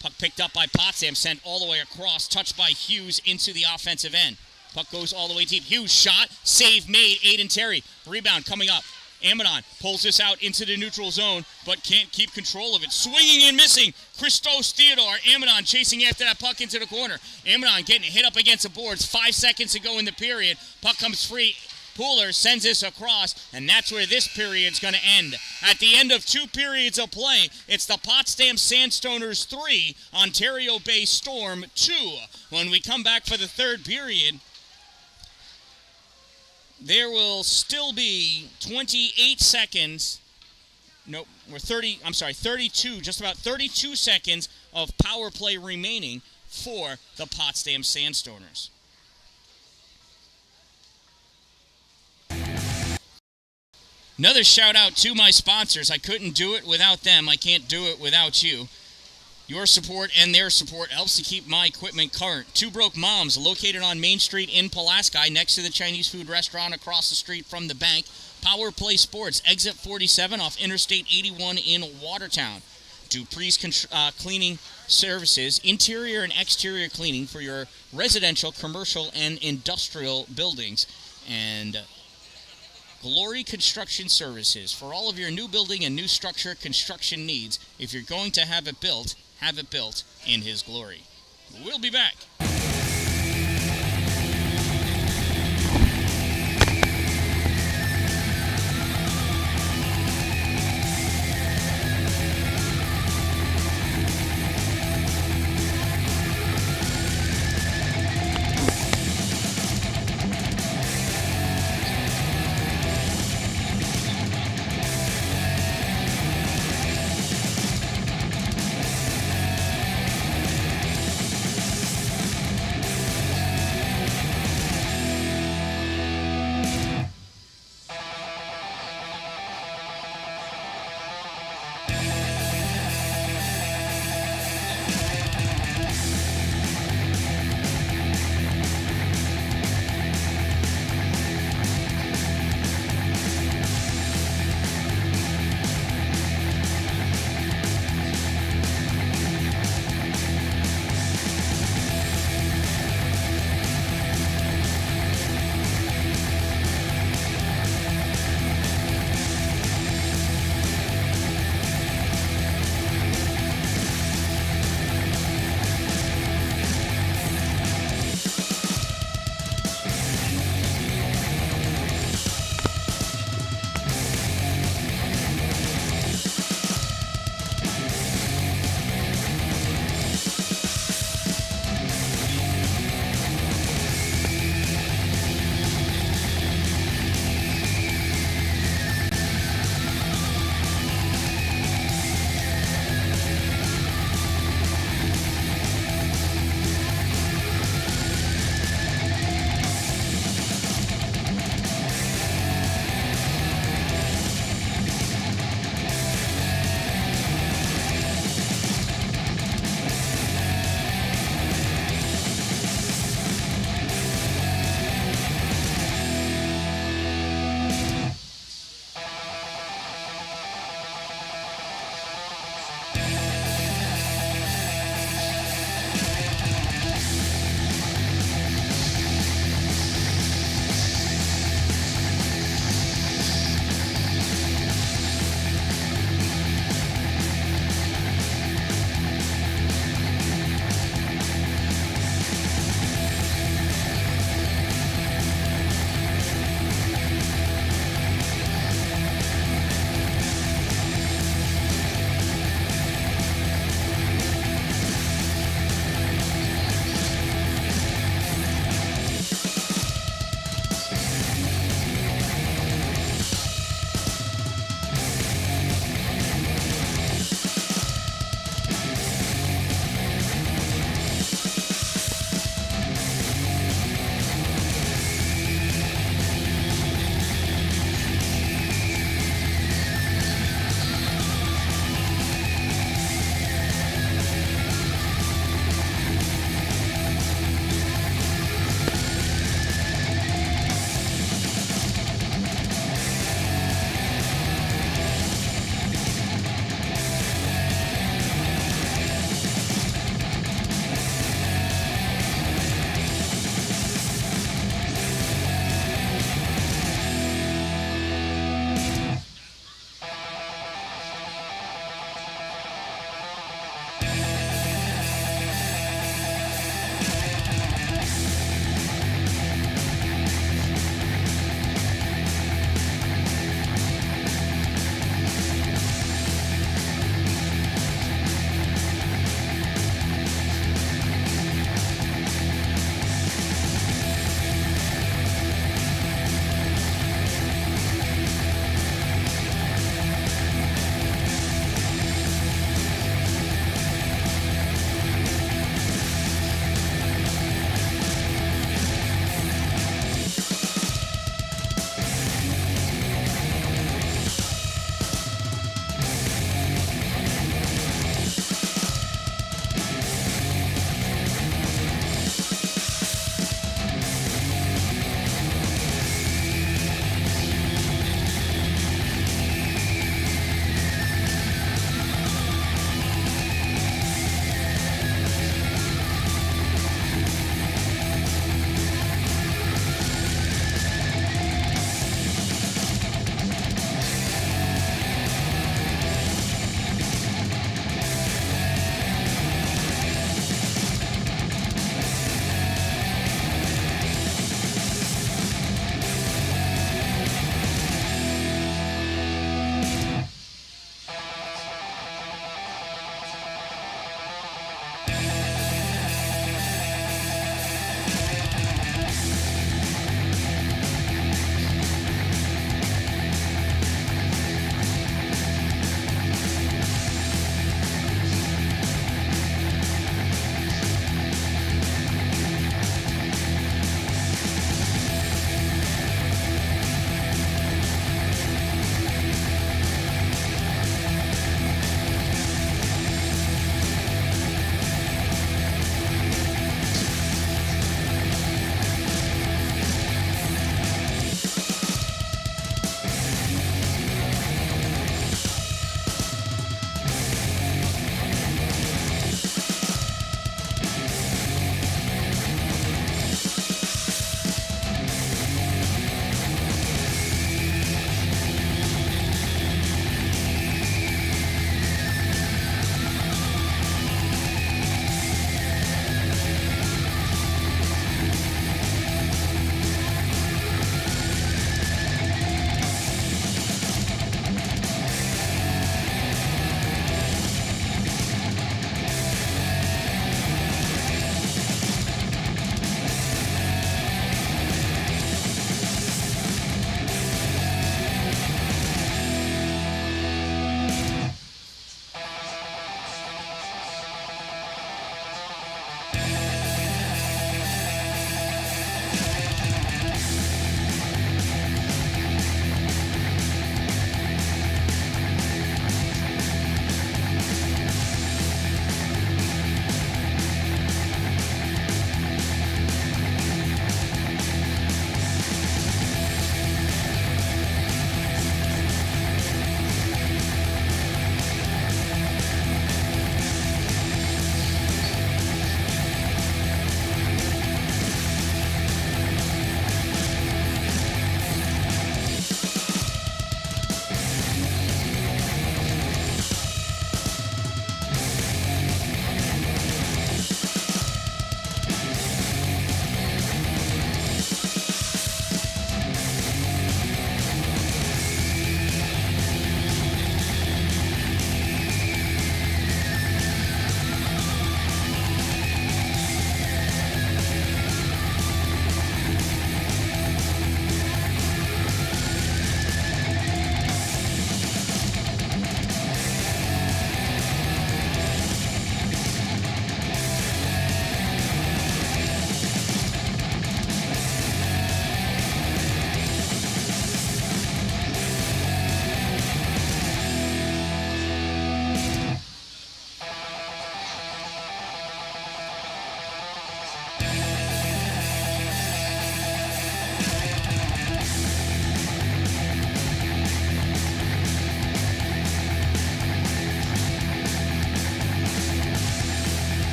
Puck picked up by Potsdam, sent all the way across. Touched by Hughes into the offensive end. Puck goes all the way deep. Hughes shot. Save made. Aiden Terry. Rebound coming up. Amadon pulls this out into the neutral zone, but can't keep control of it. Swinging and missing. Christos Theodore. Amadon chasing after that puck into the corner. Amadon getting hit up against the boards. 5 seconds to go in the period. Puck comes free. Pooler sends this across, and that's where this period's going to end. At the end of 2 periods of play, it's the Potsdam Sandstoners 3, Ontario Bay Storm 2. When we come back for the third period, there will still be 28 seconds. Nope, 32, just about 32 seconds of power play remaining for the Potsdam Sandstoners. Another shout out to my sponsors. I couldn't do it without them. I can't do it without you. Your support and their support helps to keep my equipment current. Two Broke Moms, located on Main Street in Pulaski, next to the Chinese food restaurant across the street from the bank. Power Play Sports, exit 47 off Interstate 81 in Watertown. Dupree's Cleaning Services, interior and exterior cleaning for your residential, commercial, and industrial buildings. And Glory Construction Services for all of your new building and new structure construction needs. If you're going to have it built in His glory. We'll be back.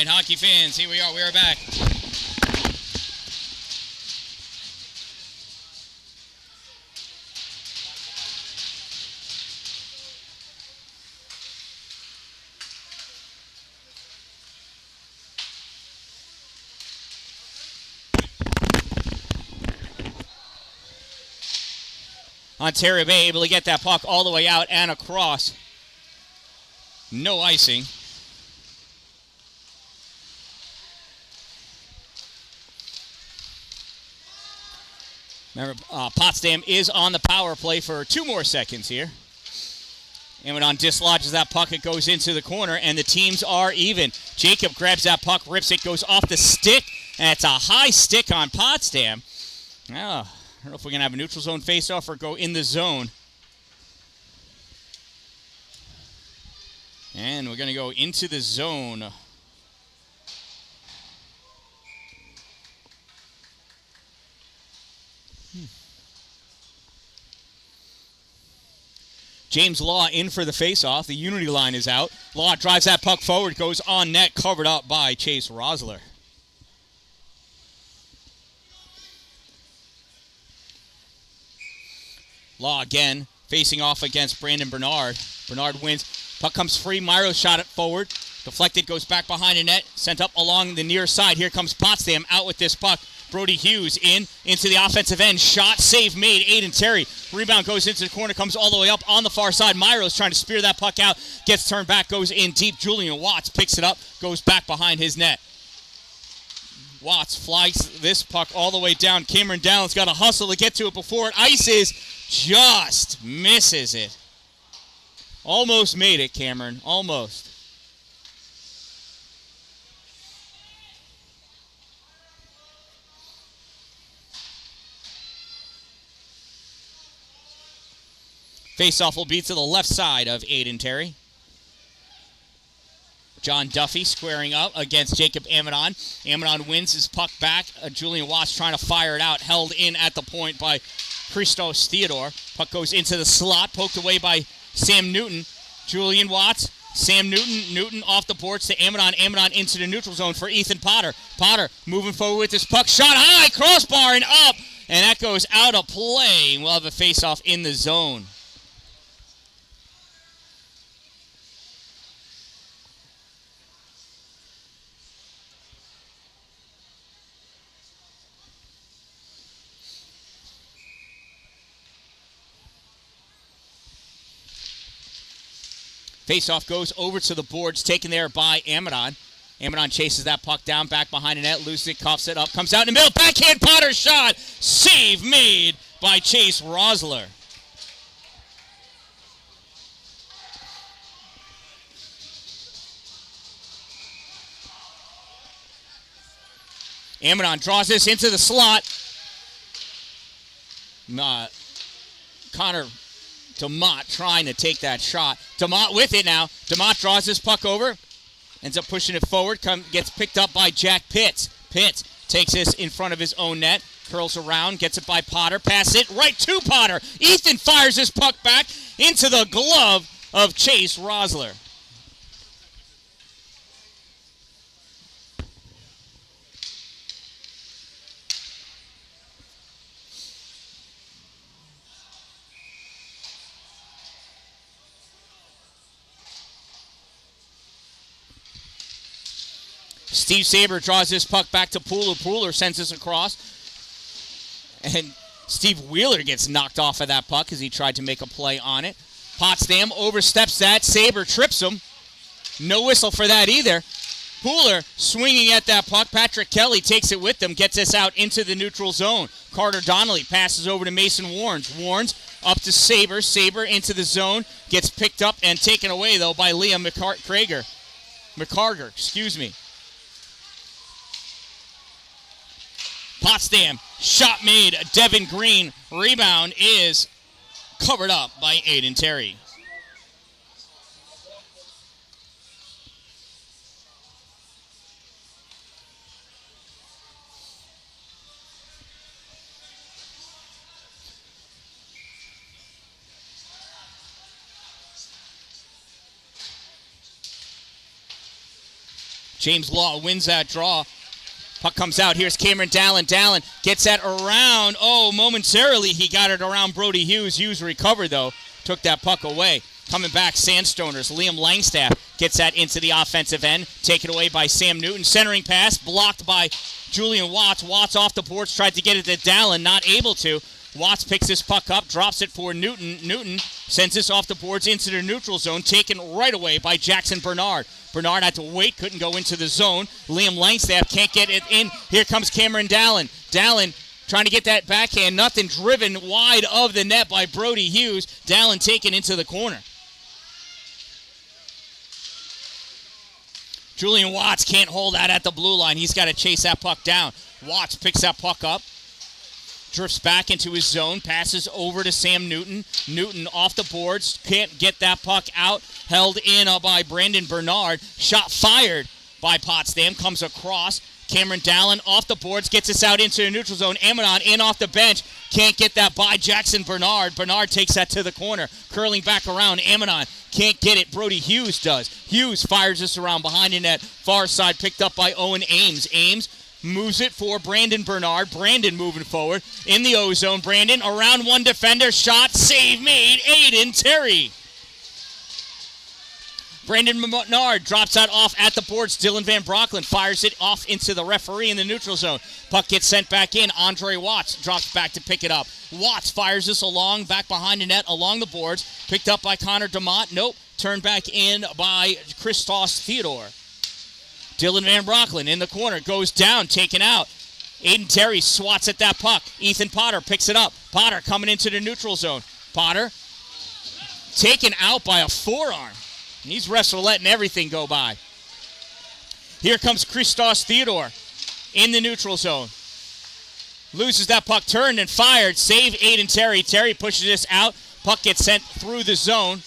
right, hockey fans, here we are. We are back. Ontario Bay able to get that puck all the way out and across. No icing. Remember, Potsdam is on the power play for 2 more seconds here. Amadon dislodges that puck. It goes into the corner, and the teams are even. Jacob grabs that puck, rips it, goes off the stick, and it's a high stick on Potsdam. Oh, I don't know if we're going to have a neutral zone face-off or go in the zone. And we're going to go into the zone. James Law in for the face-off. The unity line is out. Law drives that puck forward, goes on net, covered up by Chase Rosler. Law again, facing off against Brandon Bernard. Bernard wins. Puck comes free. Myro shot it forward. Deflected, goes back behind the net. Sent up along the near side. Here comes Potsdam out with this puck. Brody Hughes into the offensive end. Shot, save made. Aiden Terry. Rebound goes into the corner, comes all the way up on the far side. Myro's trying to spear that puck out. Gets turned back, goes in deep. Julian Watts picks it up, goes back behind his net. Watts flies this puck all the way down. Cameron Dallin's got to hustle to get to it before it ices. Just misses it. Almost made it, Cameron. Almost. Face-off will be to the left side of Aiden Terry. John Duffy squaring up against Jacob Amadon. Amadon wins his puck back. Julian Watts trying to fire it out. Held in at the point by Christos Theodore. Puck goes into the slot. Poked away by Sam Newton. Julian Watts. Sam Newton. Newton off the boards to Amadon. Amadon into the neutral zone for Ethan Potter. Potter moving forward with this puck. Shot high. Crossbar and up. And that goes out of play. We'll have a face-off in the zone. Face-off goes over to the boards, taken there by Amadon. Amadon chases that puck down, back behind the net, loses it, cuffs it up, comes out in the middle, backhand Potter shot! Save made by Chase Rosler. Amadon draws this into the slot. Connor DeMott trying to take that shot. DeMott with it now. DeMott draws this puck over. Ends up pushing it forward. Gets picked up by Jack Pitts. Pitts takes this in front of his own net. Curls around. Gets it by Potter. Pass it right to Potter. Ethan fires his puck back into the glove of Chase Rosler. Steve Saber draws this puck back to Pooler. Pooler sends this across. And Steve Wheeler gets knocked off of that puck as he tried to make a play on it. Potsdam oversteps that. Saber trips him. No whistle for that either. Pooler swinging at that puck. Patrick Kelly takes it with them. Gets this out into the neutral zone. Carter Donnelly passes over to Mason Warnes. Warnes up to Saber. Saber into the zone. Gets picked up and taken away, though, by Liam McCarger. Excuse me. Potsdam, shot made, Devin Green, rebound is covered up by Aiden Terry. James Law wins that draw. Puck comes out. Here's Cameron Dalin. Dalin gets that around. Oh, momentarily he got it around Brody Hughes. Hughes recovered, though. Took that puck away. Coming back, Sandstoners. Liam Langstaff gets that into the offensive end. Taken away by Sam Newton. Centering pass blocked by Julian Watts. Watts off the boards. Tried to get it to Dalin. Not able to. Watts picks this puck up, drops it for Newton. Newton sends this off the boards into the neutral zone, taken right away by Jackson Bernard. Bernard had to wait, couldn't go into the zone. Liam Langstaff can't get it in. Here comes Cameron Dalin. Dalin trying to get that backhand, nothing, driven wide of the net by Brody Hughes. Dalin taken into the corner. Julian Watts can't hold that at the blue line. He's got to chase that puck down. Watts picks that puck up. Drifts back into his zone, passes over to Sam Newton. Newton off the boards, can't get that puck out. Held in by Brandon Bernard. Shot fired by Potsdam, comes across. Cameron Dalin off the boards, gets us out into the neutral zone. Amanon in off the bench, can't get that by Jackson Bernard. Bernard takes that to the corner, curling back around. Amanon can't get it, Brody Hughes does. Hughes fires this around behind the net, far side, picked up by Owen Ames. Ames moves it for Brandon Bernard. Brandon moving forward in the O-zone. Brandon around one defender. Shot, save made. Aiden Terry. Brandon Bernard drops that off at the boards. Dylan Van Brocklin fires it off into the referee in the neutral zone. Puck gets sent back in. Andre Watts drops back to pick it up. Watts fires this along, back behind the net, along the boards. Picked up by Connor DeMott. Nope. Turned back in by Christos Theodore. Dylan Van Brocklin in the corner, goes down, taken out. Aiden Terry swats at that puck. Ethan Potter picks it up. Potter coming into the neutral zone. Potter taken out by a forearm. And these refs are letting everything go by. Here comes Christos Theodore in the neutral zone. Loses that puck, turned and fired. Save Aiden Terry. Terry pushes this out. Puck gets sent through the zone.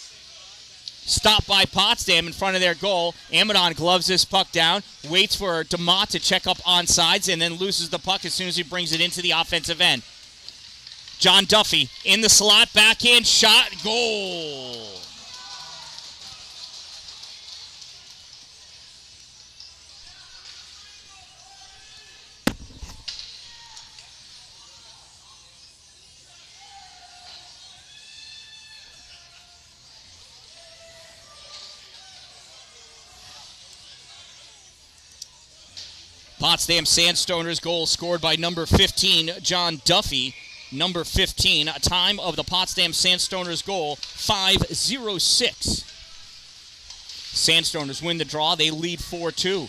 Stopped by Potsdam in front of their goal. Amadon gloves this puck down, waits for DeMott to check up on sides, and then loses the puck as soon as he brings it into the offensive end. John Duffy in the slot, backhand shot, goal. Potsdam Sandstoners goal scored by number 15, John Duffy. Number 15, time of the Potsdam Sandstoners goal, 5:06. Sandstoners win the draw. They lead 4-2.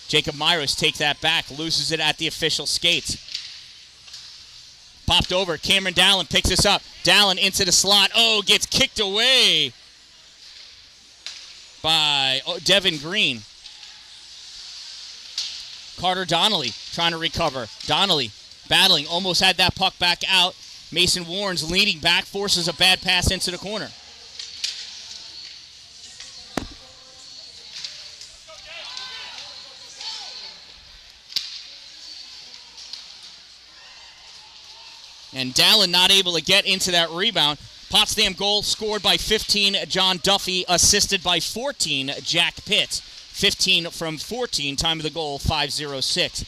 Jacob Myros takes that back, loses it at the official skates. Popped over. Cameron Dalin picks this up. Dalin into the slot. Oh, gets kicked away by Devin Green. Carter Donnelly trying to recover. Donnelly battling, almost had that puck back out. Mason Warren's leaning back, forces a bad pass into the corner. And Dalin not able to get into that rebound. Potsdam goal scored by 15, John Duffy, assisted by 14, Jack Pitts. 15 from 14, time of the goal, 5:06.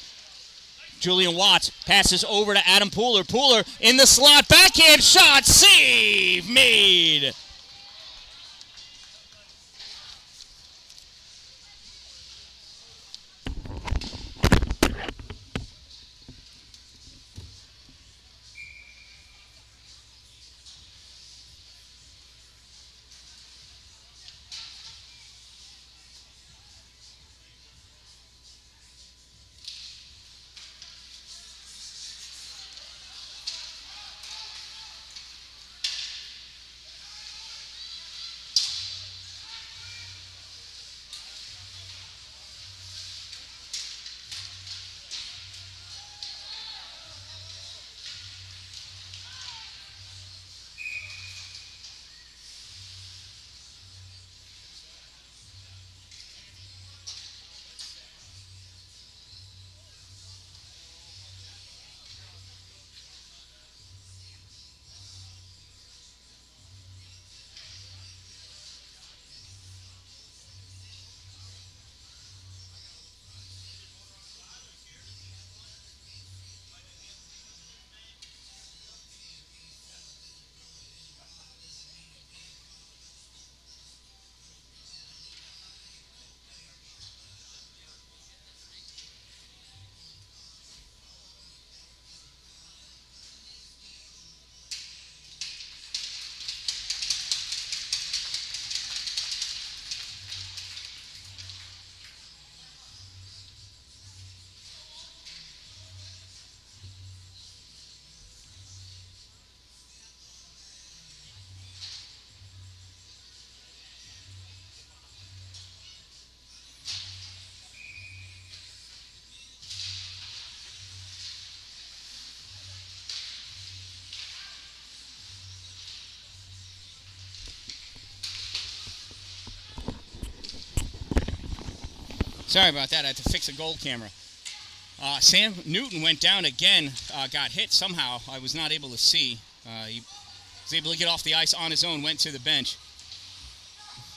Julian Watts passes over to Adam Pooler. Pooler in the slot, backhand shot, save made. Sorry about that. I had to fix a gold camera. Sam Newton went down again, got hit somehow. I was not able to see. He was able to get off the ice on his own, went to the bench.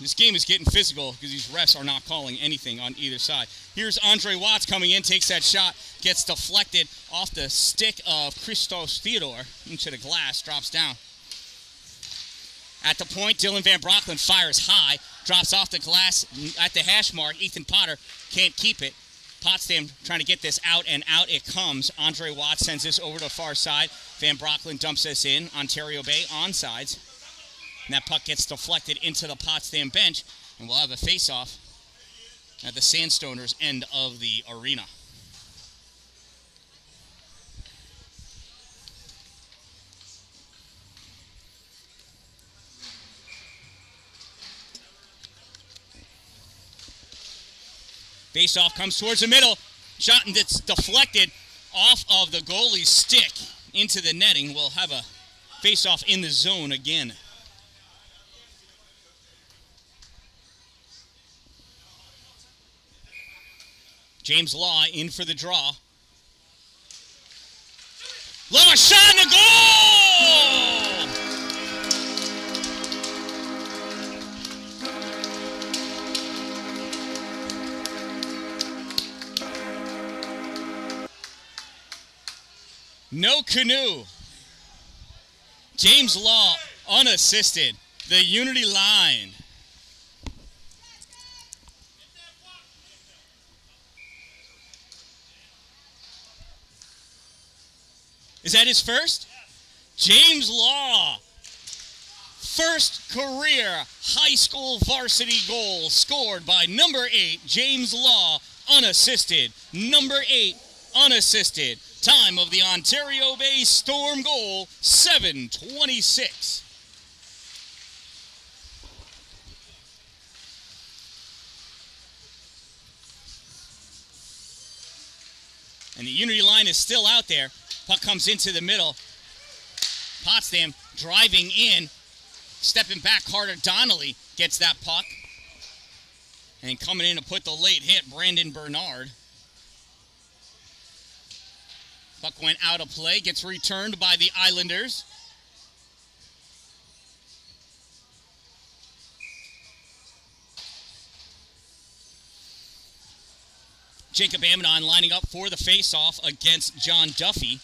This game is getting physical because these refs are not calling anything on either side. Here's Andre Watts coming in, takes that shot, gets deflected off the stick of Christos Theodore into the glass, drops down. At the point, Dylan Van Broecklyn fires high, drops off the glass at the hash mark. Ethan Potter can't keep it. Potsdam trying to get this out, and out it comes. Andre Watts sends this over to the far side. Van Broecklyn dumps this in. Ontario Bay onsides. And that puck gets deflected into the Potsdam bench, and we'll have a face-off at the Sandstoners end of the arena. Face-off comes towards the middle. Shot and it's deflected off of the goalie's stick into the netting. We'll have a face-off in the zone again. James Law in for the draw. Law shot and a goal! No canoe. James Law unassisted. The Unity line. Is that his first? James Law. First career high school varsity goal scored by number 8, James Law, unassisted. Number 8, unassisted. Time of the Ontario Bay Storm goal, 7:26. And the Unity line is still out there. Puck comes into the middle. Potsdam driving in. Stepping back harder, Donnelly gets that puck. And coming in to put the late hit, Brandon Bernard. Puck went out of play, gets returned by the Islanders. Jacob Amidon lining up for the face-off against John Duffy.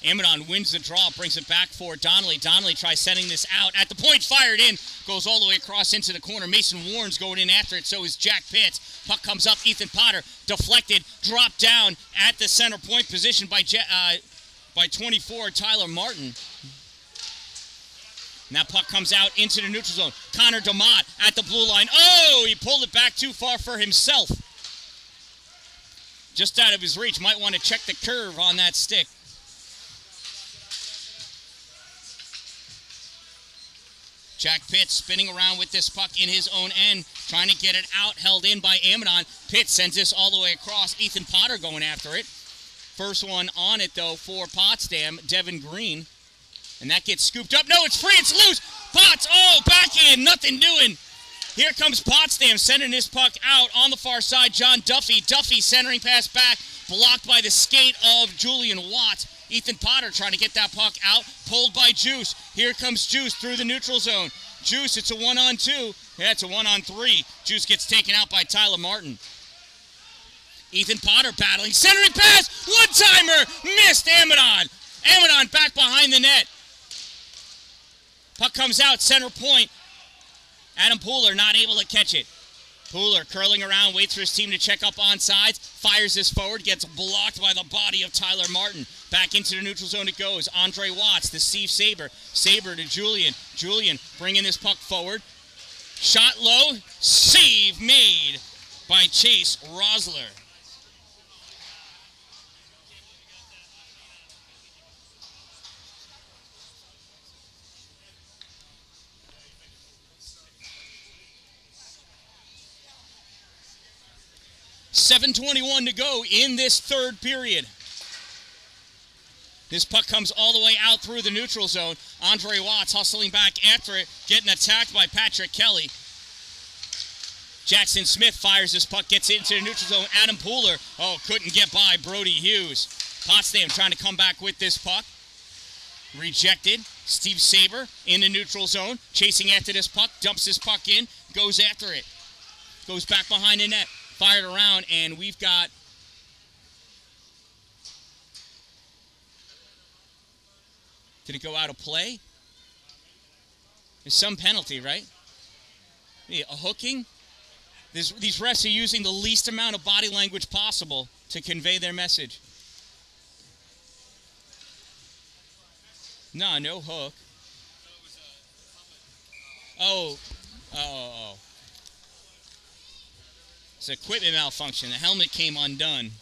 Amidon wins the draw, brings it back for Donnelly. Donnelly tries sending this out. At the point, fired in. Goes all the way across into the corner. Mason Warren's going in after it, so is Jack Pitts. Puck comes up. Ethan Potter deflected, dropped down at the center point position by 24, Tyler Martin. And that puck comes out into the neutral zone. Connor DeMott at the blue line. Oh, he pulled it back too far for himself. Just out of his reach. Might want to check the curve on that stick. Jack Pitts spinning around with this puck in his own end, trying to get it out, held in by Amidon. Pitts sends this all the way across. Ethan Potter going after it. First one on it, though, for Potsdam, Devin Green. And that gets scooped up. No, it's free, it's loose. Potts, backhand, nothing doing. Here comes Potsdam sending this puck out on the far side. John Duffy. Duffy centering pass back, blocked by the skate of Julian Watt. Ethan Potter trying to get that puck out, pulled by Juice. Here comes Juice through the neutral zone. Juice, it's a 1-on-2. Yeah, it's a 1-on-3. Juice gets taken out by Tyler Martin. Ethan Potter battling, centering pass, one-timer, missed Amidon. Amidon back behind the net. Puck comes out, center point. Adam Pooler not able to catch it. Pooler curling around, waits for his team to check up on sides, fires this forward, gets blocked by the body of Tyler Martin. Back into the neutral zone it goes. Andre Watts to Steve Saber. Saber to Julian. Julian bringing this puck forward. Shot low, save made by Chase Rosler. .7:21 to go in this third period. This puck comes all the way out through the neutral zone. Andre Watts hustling back after it, getting attacked by Patrick Kelly. Jackson Smith fires this puck, gets into the neutral zone. Adam Pooler, couldn't get by Brody Hughes. Potsdam trying to come back with this puck. Rejected. Steve Saber in the neutral zone, chasing after this puck, dumps this puck in, goes after it. Goes back behind the net, fired around, and we've got did it go out of play? There's some penalty, right? Yeah, a hooking? These refs are using the least amount of body language possible to convey their message. No hook. Oh. It's equipment malfunction. The helmet came undone.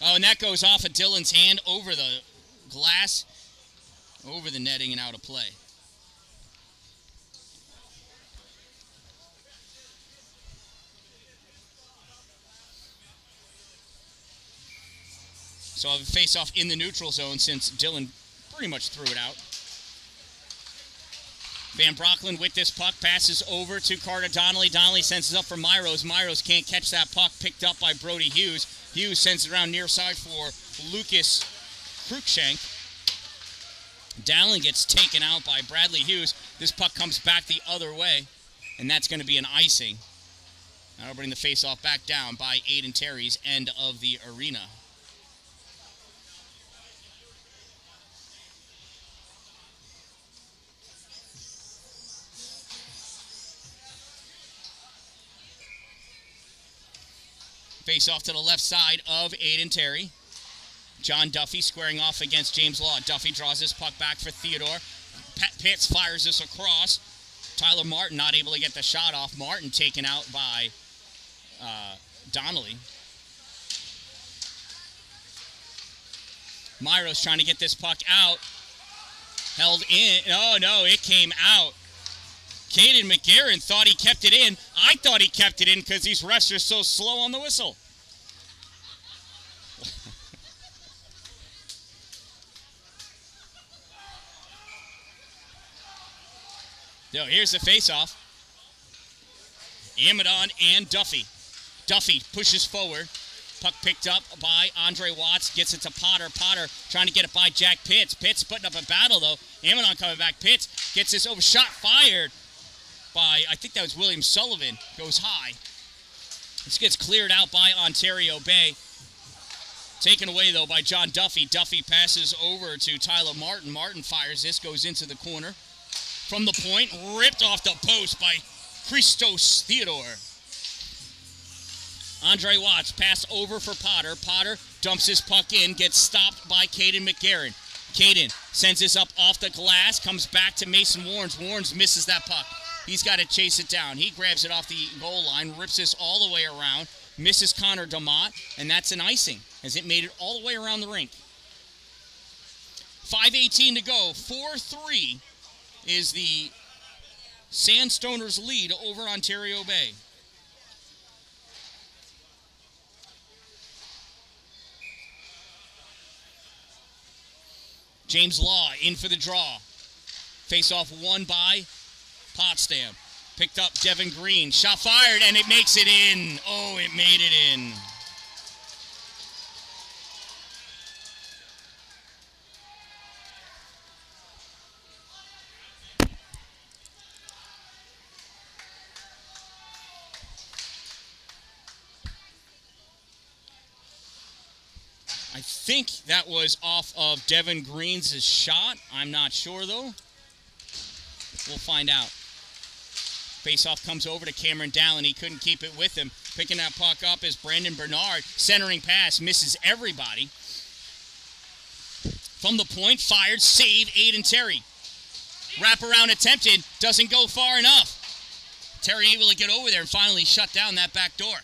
Oh, and that goes off of Dylan's hand over the glass, over the netting and out of play. So I'll have a face-off in the neutral zone since Dylan pretty much threw it out. Van Brocklin with this puck, passes over to Carter Donnelly. Donnelly sends it up for Myros. Myros can't catch that puck, picked up by Brody Hughes. Hughes sends it around near side for Lucas Cruikshank. Dallin gets taken out by Bradley Hughes. This puck comes back the other way, and that's going to be an icing. That'll bring the face-off back down by Aiden Terry's end of the arena. Face off to the left side of Aiden Terry. John Duffy squaring off against James Law. Duffy draws this puck back for Theodore. Pitts fires this across. Tyler Martin not able to get the shot off. Martin taken out by Donnelly. Myros trying to get this puck out. Held in. Oh, no, it came out. Caden McGarren thought he kept it in. I thought he kept it in because these refs are so slow on the whistle. No, here's the face-off. Amadon and Duffy. Duffy pushes forward. Puck picked up by Andre Watts. Gets it to Potter. Potter trying to get it by Jack Pitts. Pitts putting up a battle, though. Amadon coming back. Pitts gets this over. Shot fired by, I think that was William Sullivan. Goes high. This gets cleared out by Ontario Bay. Taken away, though, by John Duffy. Duffy passes over to Tyler Martin. Martin fires this. Goes into the corner. From the point, ripped off the post by Christos Theodore. Andre Watts pass over for Potter. Potter dumps his puck in, gets stopped by Caden McGarren. Caden sends this up off the glass, comes back to Mason Warrens. Warrens misses that puck. He's got to chase it down. He grabs it off the goal line, rips this all the way around, misses Connor DeMott, and that's an icing, as it made it all the way around the rink. 5:18 to go. 4-3 is the Sandstoners lead over Ontario Bay. James Law in for the draw. Face-off won by Potsdam. Picked up Devin Green. Shot fired, and it makes it in. Oh, it made it in. I think that was off of Devin Green's shot. I'm not sure, though. We'll find out. Faceoff comes over to Cameron Dallin. He couldn't keep it with him. Picking that puck up is Brandon Bernard. Centering pass. Misses everybody. From the point, fired. Save, Aiden Terry. Wraparound attempted. Doesn't go far enough. Terry able to get over there and finally shut down that back door.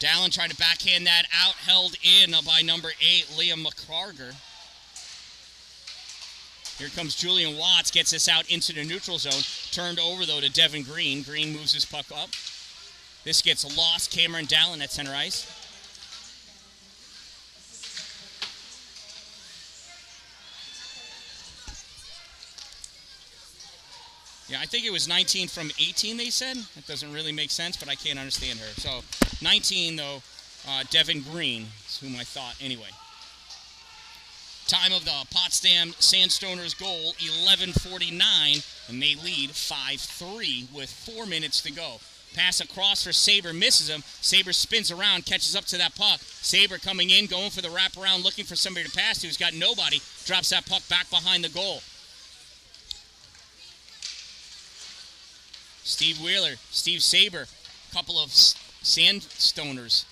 Dallin trying to backhand that out, held in by number 8, Liam McCarger. Here comes Julian Watts, gets this out into the neutral zone. Turned over, though, to Devin Green. Green moves his puck up. This gets lost. Cameron Dallin at center ice. Yeah, I think it was 19 from 18, they said. That doesn't really make sense, but I can't understand her. So, 19, though, Devin Green is whom I thought anyway. Time of the Potsdam Sandstoners goal, 11:49, and they lead 5-3 with 4 minutes to go. Pass across for Saber, misses him. Saber spins around, catches up to that puck. Saber coming in, going for the wraparound, looking for somebody to pass to. He's got nobody. Drops that puck back behind the goal. Steve Wheeler, Steve Saber, couple of Sandstoners.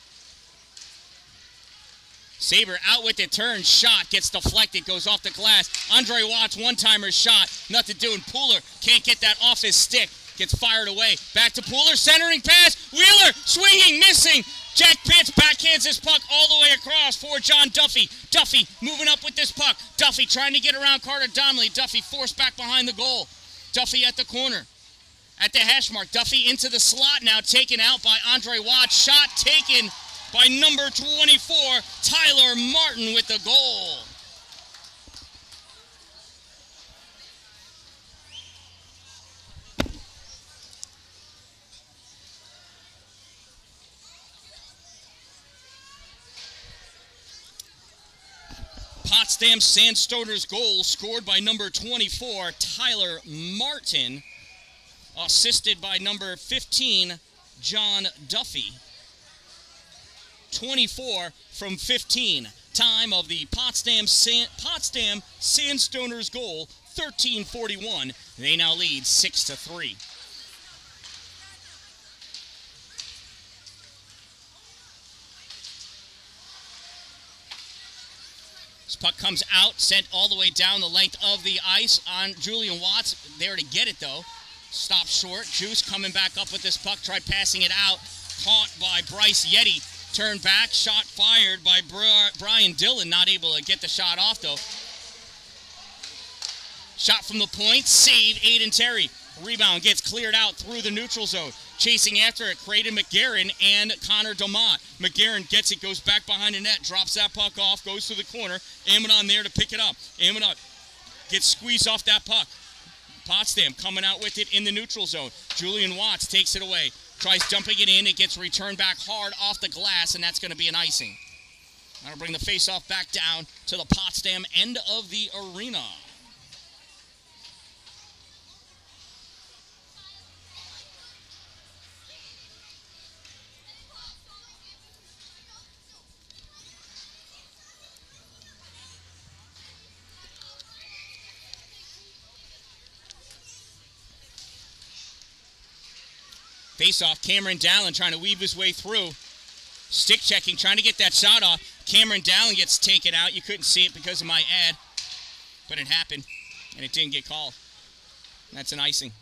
Saber out with it, turn, shot, gets deflected, goes off the glass. Andre Watts, one-timer shot, nothing doing. Pooler can't get that off his stick, gets fired away. Back to Pooler, centering pass. Wheeler swinging, missing. Jack Pitts backhands this puck all the way across for John Duffy. Duffy moving up with this puck. Duffy trying to get around Carter Donnelly. Duffy forced back behind the goal. Duffy at the corner. At the hash mark, Duffy into the slot now, taken out by Andre Watts. Shot taken by number 24, Tyler Martin with the goal. Potsdam Sandstoners goal scored by number 24, Tyler Martin. Assisted by number 15, John Duffy. 24 from 15. Time of the Potsdam Sandstoners goal, 13:41. They now lead 6-3. This puck comes out, sent all the way down the length of the ice on Julian Watts. There to get it, though. Stop short. Juice coming back up with this puck. Tried passing it out. Caught by Bryce Yeti. Turned back. Shot fired by Brian Dillon. Not able to get the shot off, though. Shot from the point. Save. Aiden Terry. Rebound gets cleared out through the neutral zone. Chasing after it, Creighton McGarren and Connor Domont. McGarren gets it, goes back behind the net, drops that puck off, goes to the corner. Amidon there to pick it up. Amidon gets squeezed off that puck. Potsdam coming out with it in the neutral zone. Julian Watts takes it away. Tries dumping it in. It gets returned back hard off the glass, and that's going to be an icing. That'll bring the faceoff back down to the Potsdam end of the arena. Face-off, Cameron Dallin trying to weave his way through. Stick checking, trying to get that shot off. Cameron Dallin gets taken out. You couldn't see it because of my ad, but it happened, and it didn't get called. That's an icing.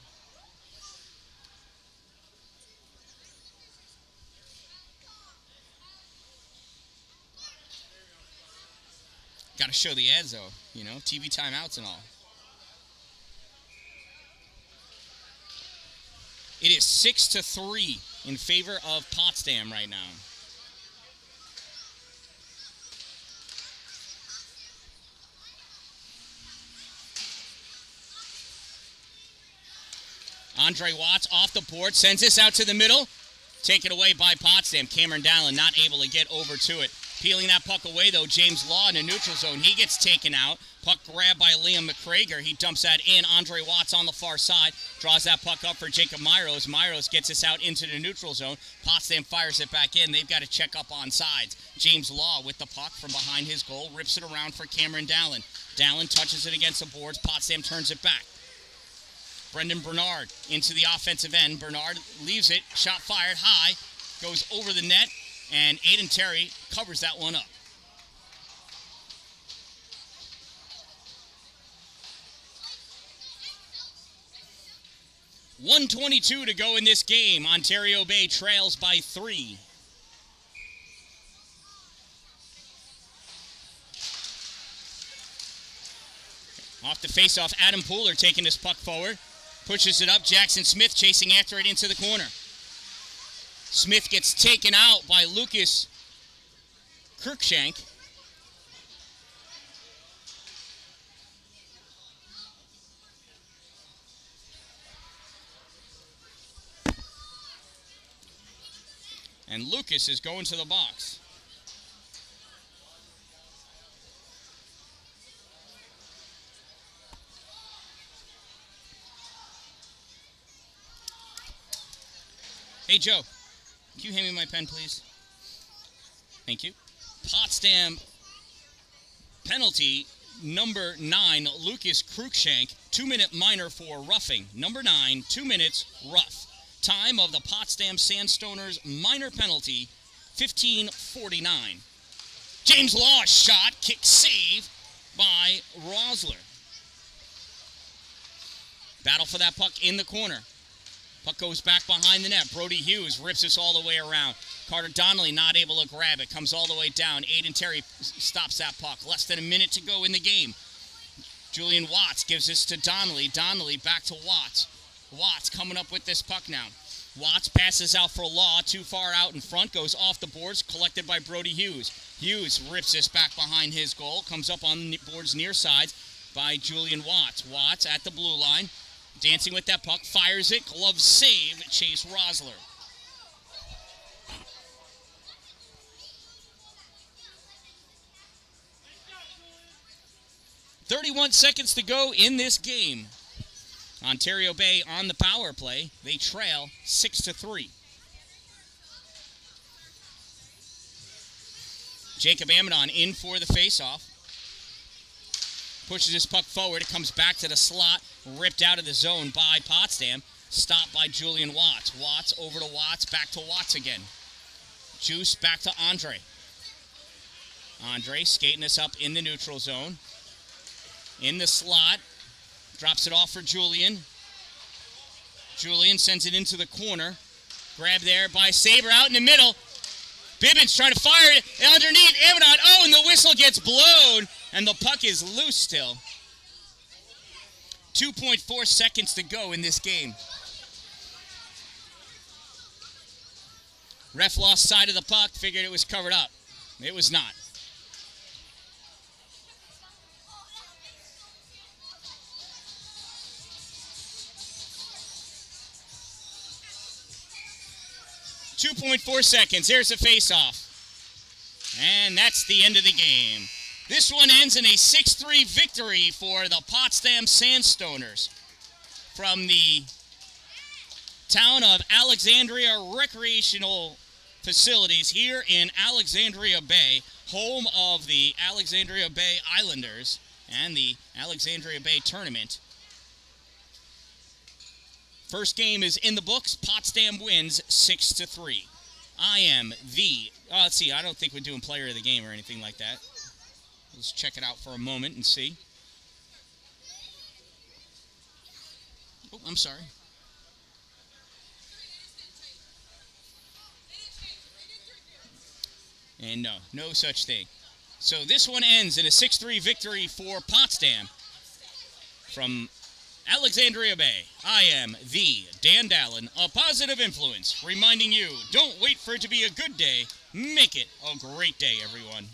Got to show the ads, though, you know, TV timeouts and all. It is 6-3 in favor of Potsdam right now. Andre Watts off the board, sends this out to the middle. Taken away by Potsdam. Cameron Dallin not able to get over to it. Peeling that puck away, though, James Law in the neutral zone. He gets taken out. Puck grabbed by Liam McCrager. He dumps that in. Andre Watts on the far side. Draws that puck up for Jacob Myros. Myros gets this out into the neutral zone. Potsdam fires it back in. They've got to check up on sides. James Law with the puck from behind his goal. Rips it around for Cameron Dallin. Dallin touches it against the boards. Potsdam turns it back. Brendan Bernard into the offensive end. Bernard leaves it. Shot fired high. Goes over the net. And Aiden Terry covers that one up. .122 to go in this game. Ontario Bay trails by 3. Off the faceoff, Adam Pooler taking this puck forward. Pushes it up. Jackson Smith chasing after it into the corner. Smith gets taken out by Lucas Kirkshank. And Lucas is going to the box. Hey, Joe, can you hand me my pen, please? Thank you. Potsdam penalty, number 9, Lucas Cruikshank, 2-minute minor for roughing. Number 9, 2 minutes, rough. Time of the Potsdam Sandstoners minor penalty, 15:49. James Law's shot, kick save by Rosler. Battle for that puck in the corner. Puck goes back behind the net. Brody Hughes rips this all the way around. Carter Donnelly not able to grab it. Comes all the way down. Aiden Terry stops that puck. Less than a minute to go in the game. Julian Watts gives this to Donnelly. Donnelly back to Watts. Watts coming up with this puck now. Watts passes out for Law. Too far out in front. Goes off the boards. Collected by Brody Hughes. Hughes rips this back behind his goal. Comes up on the boards near sides by Julian Watts. Watts at the blue line. Dancing with that puck, fires it, glove save, Chase Rosler. .31 seconds to go in this game. Ontario Bay on the power play. They trail 6-3. Jacob Amidon in for the faceoff. Pushes his puck forward. It comes back to the slot. Ripped out of the zone by Potsdam. Stopped by Julian Watts. Watts over to Watts. Back to Watts again. Juice back to Andre. Andre skating this up in the neutral zone. In the slot. Drops it off for Julian. Julian sends it into the corner. Grabbed there by Saber out in the middle. Bibbins trying to fire it underneath. Amidon. Oh, and the whistle gets blown. And the puck is loose still. 2.4 seconds to go in this game. Ref lost sight of the puck. Figured it was covered up. It was not. .4 seconds. Here's a face-off. And that's the end of the game. This one ends in a 6-3 victory for the Potsdam Sandstoners from the town of Alexandria Recreational Facilities here in Alexandria Bay, home of the Alexandria Bay Islanders and the Alexandria Bay Tournament. First game is in the books. Potsdam wins 6-3. I am the... let's see, I don't think we're doing player of the game or anything like that. Let's check it out for a moment and see. Oh, I'm sorry. And no such thing. So this one ends in a 6-3 victory for Potsdam from Alexandria Bay. I am the Dan-Dalin, a positive influence, reminding you, don't wait for it to be a good day. Make it a great day, everyone.